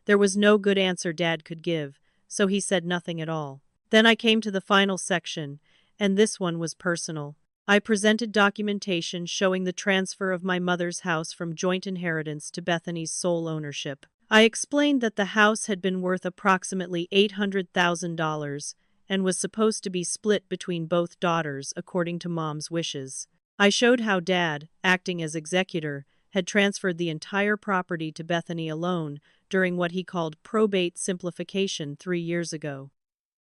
There was no good answer Dad could give, so he said nothing at all. Then I came to the final section, and this one was personal. I presented documentation showing the transfer of my mother's house from joint inheritance to Bethany's sole ownership. I explained that the house had been worth approximately $800,000 and was supposed to be split between both daughters according to Mom's wishes. I showed how Dad, acting as executor, had transferred the entire property to Bethany alone during what he called probate simplification 3 years ago.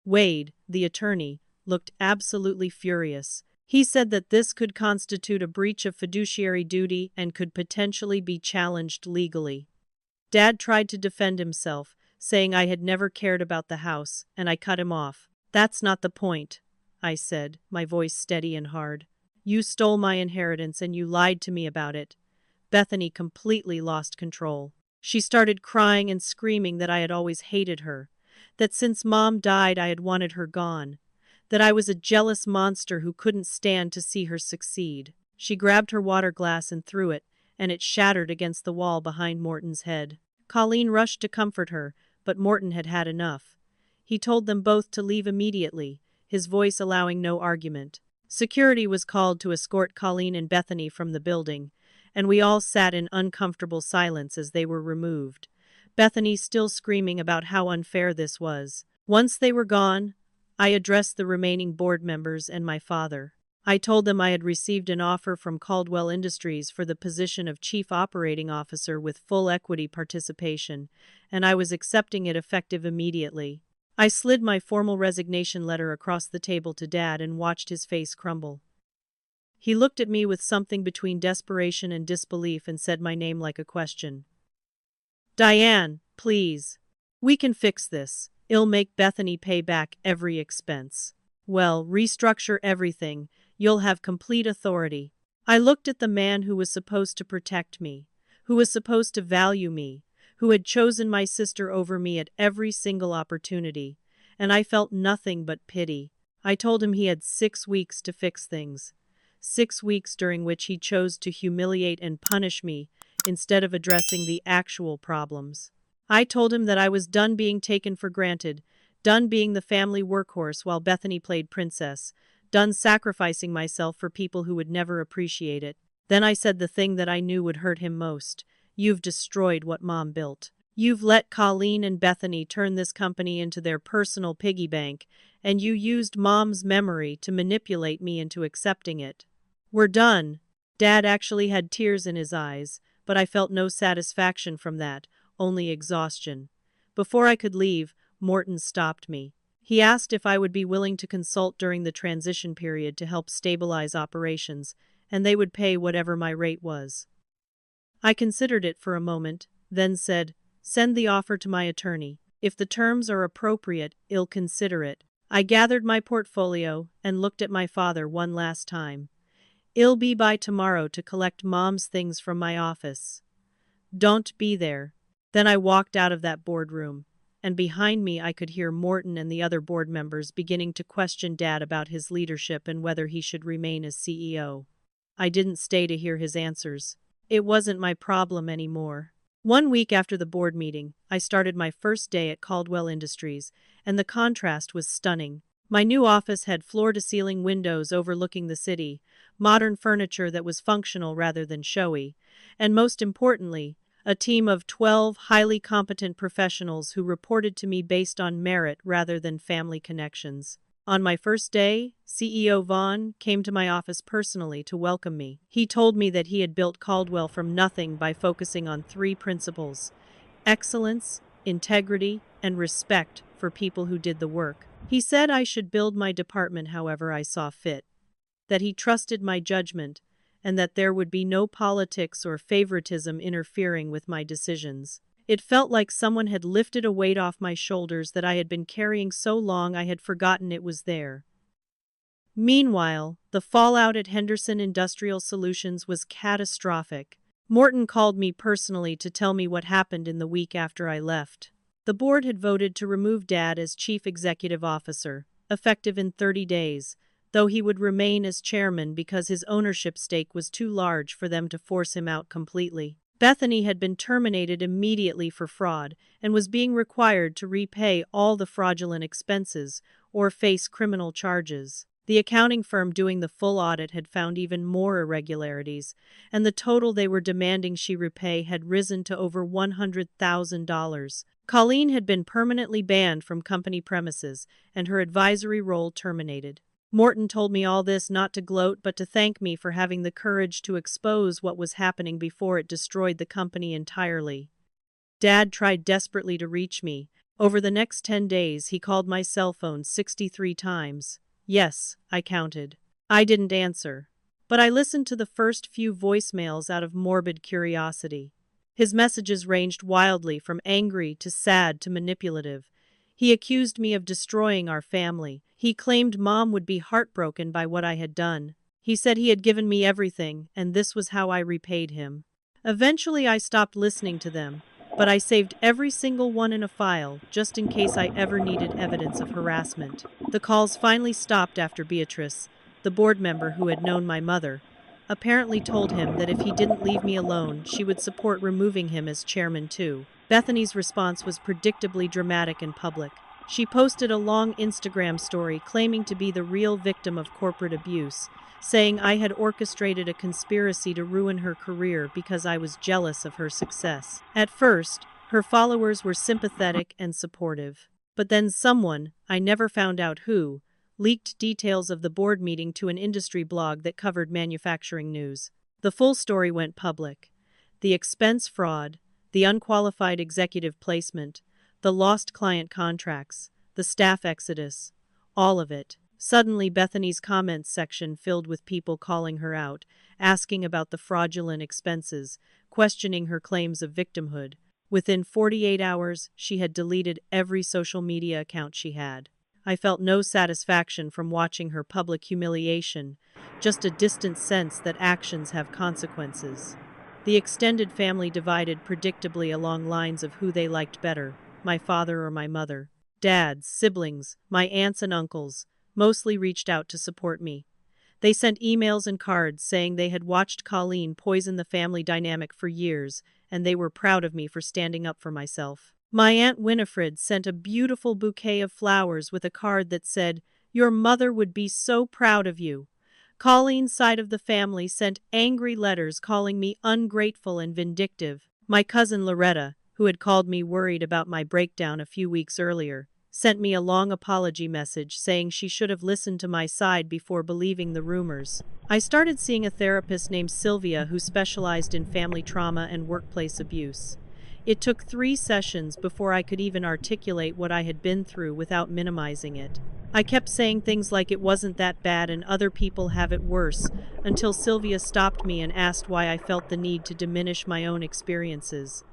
Wade, the attorney, looked absolutely furious. He said that this could constitute a breach of fiduciary duty and could potentially be challenged legally. Dad tried to defend himself, saying I had never cared about the house, and I cut him off. "That's not the point," I said, my voice steady and hard. "You stole my inheritance and you lied to me about it." Bethany completely lost control. She started crying and screaming that I had always hated her, that since Mom died I had wanted her gone, that I was a jealous monster who couldn't stand to see her succeed. She grabbed her water glass and threw it, and it shattered against the wall behind Morton's head. Colleen rushed to comfort her, but Morton had had enough. He told them both to leave immediately, his voice allowing no argument. Security was called to escort Colleen and Bethany from the building, and we all sat in uncomfortable silence as they were removed, Bethany still screaming about how unfair this was. Once they were gone, I addressed the remaining board members and my father. I told them I had received an offer from Caldwell Industries for the position of Chief Operating Officer with full equity participation, and I was accepting it effective immediately. I slid my formal resignation letter across the table to Dad and watched his face crumble. He looked at me with something between desperation and disbelief and said my name like a question. "Diane, please. We can fix this. It'll make Bethany pay back every expense. Well, restructure everything. You'll have complete authority." I looked at the man who was supposed to protect me, who was supposed to value me, who had chosen my sister over me at every single opportunity, and I felt nothing but pity. I told him he had 6 weeks to fix things. 6 weeks during which he chose to humiliate and punish me instead of addressing the actual problems. I told him that I was done being taken for granted, done being the family workhorse while Bethany played princess, done sacrificing myself for people who would never appreciate it. Then I said the thing that I knew would hurt him most. You've destroyed what Mom built. You've let Colleen and Bethany turn this company into their personal piggy bank, and you used Mom's memory to manipulate me into accepting it. We're done. Dad actually had tears in his eyes, but I felt no satisfaction from that, only exhaustion. Before I could leave, Morton stopped me. He asked if I would be willing to consult during the transition period to help stabilize operations, and they would pay whatever my rate was. I considered it for a moment, then said, "Send the offer to my attorney. If the terms are appropriate, I'll consider it." I gathered my portfolio and looked at my father one last time. "I'll be by tomorrow to collect Mom's things from my office. Don't be there." Then I walked out of that boardroom, and behind me I could hear Morton and the other board members beginning to question Dad about his leadership and whether he should remain as CEO. I didn't stay to hear his answers. It wasn't my problem anymore. 1 week after the board meeting, I started my first day at Caldwell Industries, and the contrast was stunning. My new office had floor-to-ceiling windows overlooking the city, modern furniture that was functional rather than showy, and most importantly, a team of 12 highly competent professionals who reported to me based on merit rather than family connections. On my first day, CEO Vaughn came to my office personally to welcome me. He told me that he had built Caldwell from nothing by focusing on 3 principles: excellence, integrity, and respect for people who did the work. He said I should build my department however I saw fit, that he trusted my judgment, and that there would be no politics or favoritism interfering with my decisions. It felt like someone had lifted a weight off my shoulders that I had been carrying so long I had forgotten it was there. Meanwhile, the fallout at Henderson Industrial Solutions was catastrophic. Morton called me personally to tell me what happened in the week after I left. The board had voted to remove Dad as chief executive officer, effective in 30 days, though he would remain as chairman because his ownership stake was too large for them to force him out completely. Bethany had been terminated immediately for fraud and was being required to repay all the fraudulent expenses or face criminal charges. The accounting firm doing the full audit had found even more irregularities, and the total they were demanding she repay had risen to over $100,000. Colleen had been permanently banned from company premises and her advisory role terminated. Morton told me all this not to gloat but to thank me for having the courage to expose what was happening before it destroyed the company entirely. Dad tried desperately to reach me. Over the next 10 days he called my cell phone 63 times. Yes, I counted. I didn't answer. But I listened to the first few voicemails out of morbid curiosity. His messages ranged wildly from angry to sad to manipulative. He accused me of destroying our family. He claimed Mom would be heartbroken by what I had done. He said he had given me everything, and this was how I repaid him. Eventually I stopped listening to them, but I saved every single one in a file, just in case I ever needed evidence of harassment. The calls finally stopped after Beatrice, the board member who had known my mother, apparently told him that if he didn't leave me alone, she would support removing him as chairman too. Bethany's response was predictably dramatic and public. She posted a long Instagram story claiming to be the real victim of corporate abuse, saying I had orchestrated a conspiracy to ruin her career because I was jealous of her success. At first, her followers were sympathetic and supportive. But then someone, I never found out who, leaked details of the board meeting to an industry blog that covered manufacturing news. The full story went public. The expense fraud, the unqualified executive placement, the lost client contracts, the staff exodus, all of it. Suddenly, Bethany's comments section filled with people calling her out, asking about the fraudulent expenses, questioning her claims of victimhood. Within 48 hours, she had deleted every social media account she had. I felt no satisfaction from watching her public humiliation, just a distant sense that actions have consequences. The extended family divided predictably along lines of who they liked better, my father or my mother. Dads, siblings, my aunts and uncles, mostly reached out to support me. They sent emails and cards saying they had watched Colleen poison the family dynamic for years, and they were proud of me for standing up for myself. My Aunt Winifred sent a beautiful bouquet of flowers with a card that said, "Your mother would be so proud of you." Colleen's side of the family sent angry letters calling me ungrateful and vindictive. My cousin Loretta, who had called me worried about my breakdown a few weeks earlier, sent me a long apology message saying she should have listened to my side before believing the rumors. I started seeing a therapist named Sylvia who specialized in family trauma and workplace abuse. It took 3 sessions before I could even articulate what I had been through without minimizing it. I kept saying things like it wasn't that bad and other people have it worse, until Sylvia stopped me and asked why I felt the need to diminish my own experiences.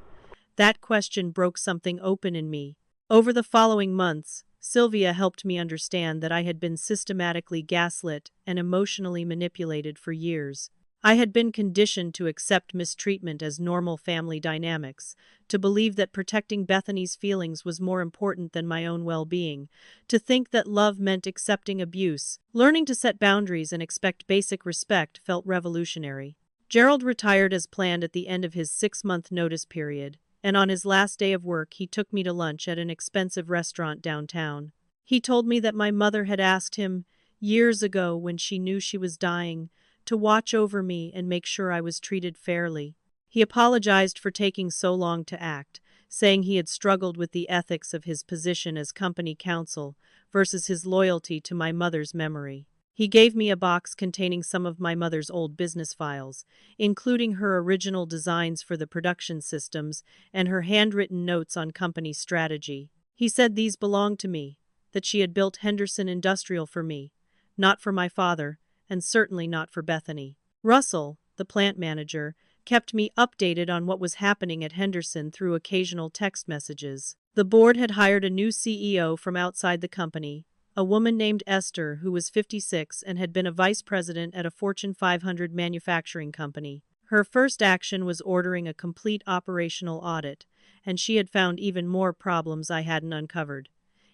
That question broke something open in me. Over the following months, Sylvia helped me understand that I had been systematically gaslit and emotionally manipulated for years. I had been conditioned to accept mistreatment as normal family dynamics, to believe that protecting Bethany's feelings was more important than my own well-being, to think that love meant accepting abuse. Learning to set boundaries and expect basic respect felt revolutionary. Gerald retired as planned at the end of his 6-month notice period, and on his last day of work he took me to lunch at an expensive restaurant downtown. He told me that my mother had asked him, years ago when she knew she was dying, to watch over me and make sure I was treated fairly. He apologized for taking so long to act, saying he had struggled with the ethics of his position as company counsel versus his loyalty to my mother's memory. He gave me a box containing some of my mother's old business files, including her original designs for the production systems and her handwritten notes on company strategy. He said these belonged to me, that she had built Henderson Industrial for me, not for my father, and certainly not for Bethany. Russell, the plant manager, kept me updated on what was happening at Henderson through occasional text messages. The board had hired a new CEO from outside the company, a woman named Esther who was 56 and had been a vice president at a Fortune 500 manufacturing company. Her first action was ordering a complete operational audit, and she had found even more problems I hadn't uncovered,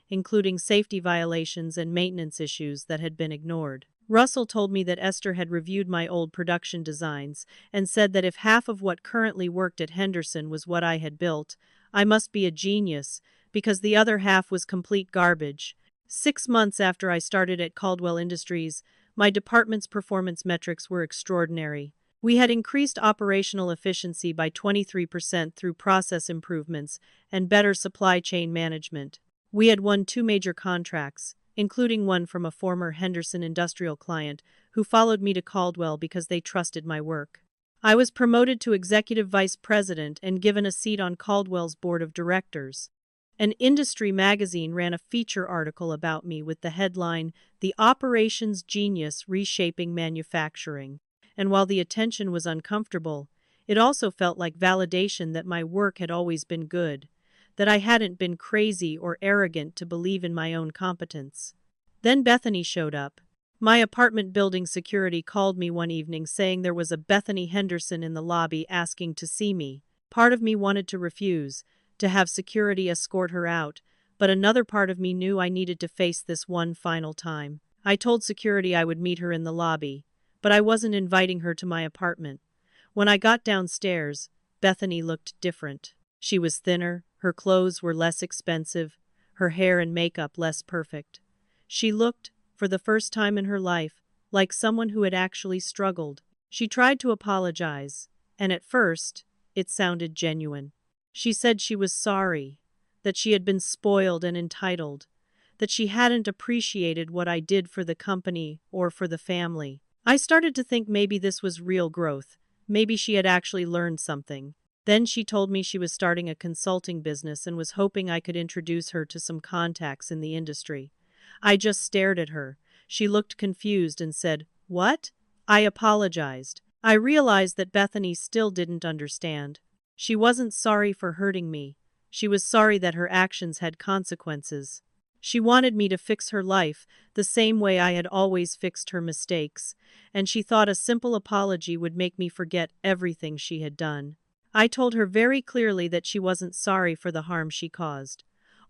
including safety violations and maintenance issues that had been ignored. Russell told me that Esther had reviewed my old production designs and said that if half of what currently worked at Henderson was what I had built, I must be a genius, because the other half was complete garbage. 6 months after I started at Caldwell Industries, my department's performance metrics were extraordinary. We had increased operational efficiency by 23% through process improvements and better supply chain management. We had won 2 major contracts, including one from a former Henderson Industrial client who followed me to Caldwell because they trusted my work. I was promoted to executive vice president and given a seat on Caldwell's board of directors. An industry magazine ran a feature article about me with the headline, "The Operations Genius Reshaping Manufacturing." And while the attention was uncomfortable, it also felt like validation that my work had always been good, that I hadn't been crazy or arrogant to believe in my own competence. Then Bethany showed up. My apartment building security called me one evening saying there was a Bethany Henderson in the lobby asking to see me. Part of me wanted to refuse, to have security escort her out, but another part of me knew I needed to face this one final time. I told security I would meet her in the lobby, but I wasn't inviting her to my apartment. When I got downstairs, Bethany looked different. She was thinner, her clothes were less expensive, her hair and makeup less perfect. She looked, for the first time in her life, like someone who had actually struggled. She tried to apologize, and at first, it sounded genuine. She said she was sorry, that she had been spoiled and entitled, that she hadn't appreciated what I did for the company or for the family. I started to think maybe this was real growth, maybe she had actually learned something. Then she told me she was starting a consulting business and was hoping I could introduce her to some contacts in the industry. I just stared at her. She looked confused and said, "What?" I apologized. I realized that Bethany still didn't understand. She wasn't sorry for hurting me. She was sorry that her actions had consequences. She wanted me to fix her life the same way I had always fixed her mistakes, and she thought a simple apology would make me forget everything she had done. I told her very clearly that she wasn't sorry for the harm she caused,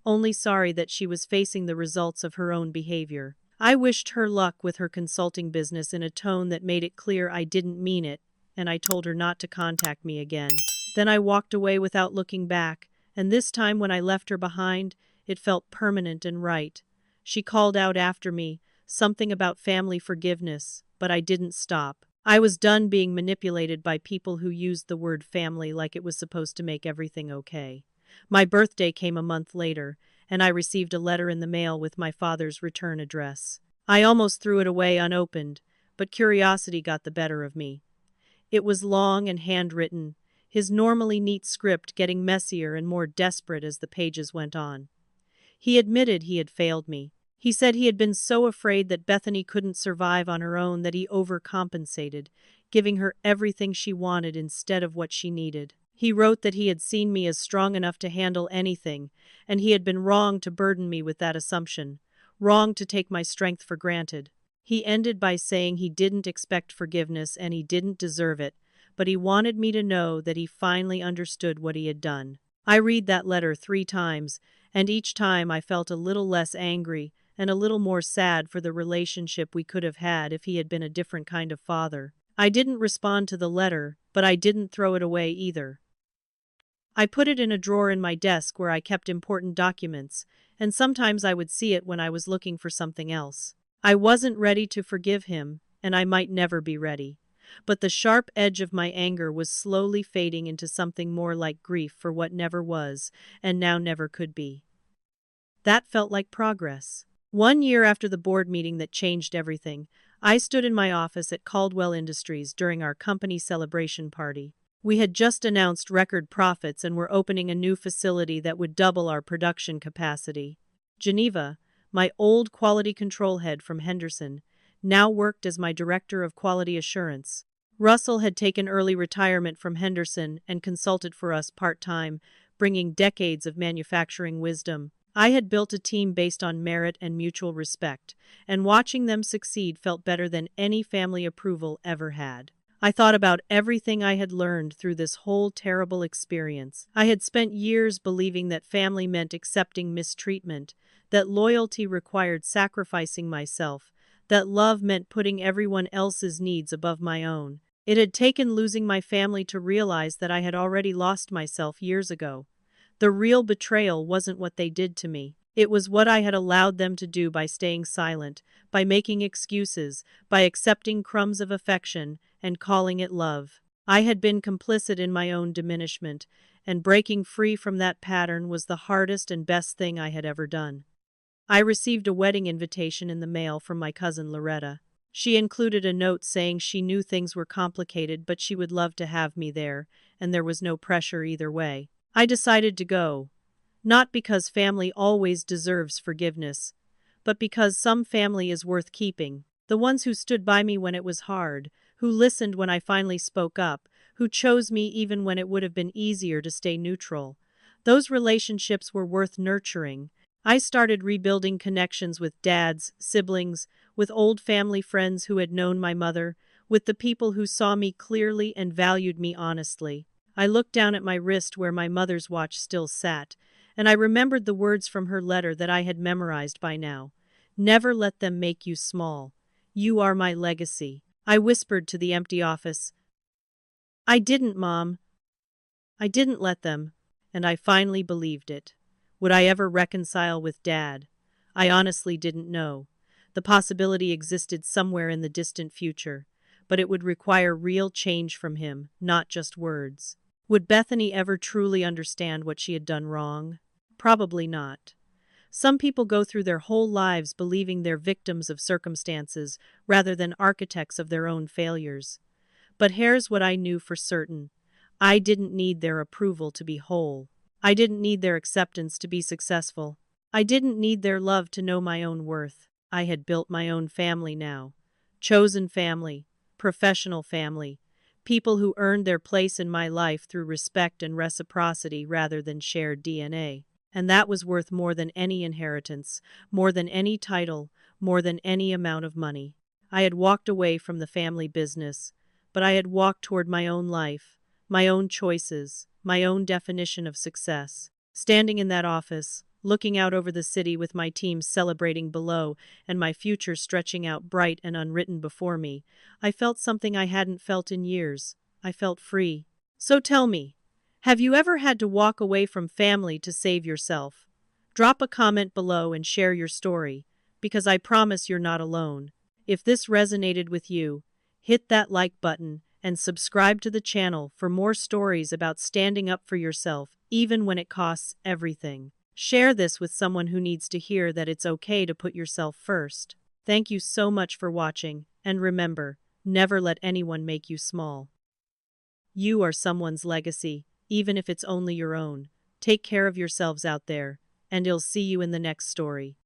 only sorry that she was facing the results of her own behavior. I wished her luck with her consulting business in a tone that made it clear I didn't mean it, and I told her not to contact me again. Then I walked away without looking back, and this time when I left her behind, it felt permanent and right. She called out after me, something about family forgiveness, but I didn't stop. I was done being manipulated by people who used the word family like it was supposed to make everything okay. My birthday came a month later, and I received a letter in the mail with my father's return address. I almost threw it away unopened, but curiosity got the better of me. It was long and handwritten, his normally neat script getting messier and more desperate as the pages went on. He admitted he had failed me. He said he had been so afraid that Bethany couldn't survive on her own that he overcompensated, giving her everything she wanted instead of what she needed. He wrote that he had seen me as strong enough to handle anything, and he had been wrong to burden me with that assumption, wrong to take my strength for granted. He ended by saying he didn't expect forgiveness and he didn't deserve it, but he wanted me to know that he finally understood what he had done. I read that letter 3 times, and each time I felt a little less angry and a little more sad for the relationship we could have had if he had been a different kind of father. I didn't respond to the letter, but I didn't throw it away either. I put it in a drawer in my desk where I kept important documents, and sometimes I would see it when I was looking for something else. I wasn't ready to forgive him, and I might never be ready. But the sharp edge of my anger was slowly fading into something more like grief for what never was, and now never could be. That felt like progress. 1 year after the board meeting that changed everything, I stood in my office at Caldwell Industries during our company celebration party. We had just announced record profits and were opening a new facility that would double our production capacity. Geneva, my old quality control head from Henderson, now worked as my director of quality assurance. Russell had taken early retirement from Henderson and consulted for us part-time, bringing decades of manufacturing wisdom. I had built a team based on merit and mutual respect, and watching them succeed felt better than any family approval ever had. I thought about everything I had learned through this whole terrible experience. I had spent years believing that family meant accepting mistreatment, that loyalty required sacrificing myself, that love meant putting everyone else's needs above my own. It had taken losing my family to realize that I had already lost myself years ago. The real betrayal wasn't what they did to me. It was what I had allowed them to do by staying silent, by making excuses, by accepting crumbs of affection and calling it love. I had been complicit in my own diminishment, and breaking free from that pattern was the hardest and best thing I had ever done. I received a wedding invitation in the mail from my cousin Loretta. She included a note saying she knew things were complicated but she would love to have me there, and there was no pressure either way. I decided to go. Not because family always deserves forgiveness, but because some family is worth keeping. The ones who stood by me when it was hard, who listened when I finally spoke up, who chose me even when it would have been easier to stay neutral. Those relationships were worth nurturing. I started rebuilding connections with dads, siblings, with old family friends who had known my mother, with the people who saw me clearly and valued me honestly. I looked down at my wrist where my mother's watch still sat, and I remembered the words from her letter that I had memorized by now. Never let them make you small. You are my legacy. I whispered to the empty office. I didn't, Mom. I didn't let them, and I finally believed it. Would I ever reconcile with Dad? I honestly didn't know. The possibility existed somewhere in the distant future, but it would require real change from him, not just words. Would Bethany ever truly understand what she had done wrong? Probably not. Some people go through their whole lives believing they're victims of circumstances rather than architects of their own failures. But here's what I knew for certain. I didn't need their approval to be whole. I didn't need their acceptance to be successful. I didn't need their love to know my own worth. I had built my own family now. Chosen family. Professional family. People who earned their place in my life through respect and reciprocity rather than shared DNA. and that was worth more than any inheritance, more than any title, more than any amount of money. I had walked away from the family business, but I had walked toward my own life, my own choices, my own definition of success. Standing in that office, looking out over the city with my team celebrating below and my future stretching out bright and unwritten before me, I felt something I hadn't felt in years. I felt free. So tell me, have you ever had to walk away from family to save yourself? Drop a comment below and share your story, because I promise you're not alone. If this resonated with you, hit that like button and subscribe to the channel for more stories about standing up for yourself, even when it costs everything. Share this with someone who needs to hear that it's okay to put yourself first. Thank you so much for watching, and remember, never let anyone make you small. You are someone's legacy, even if it's only your own. Take care of yourselves out there, and I'll see you in the next story.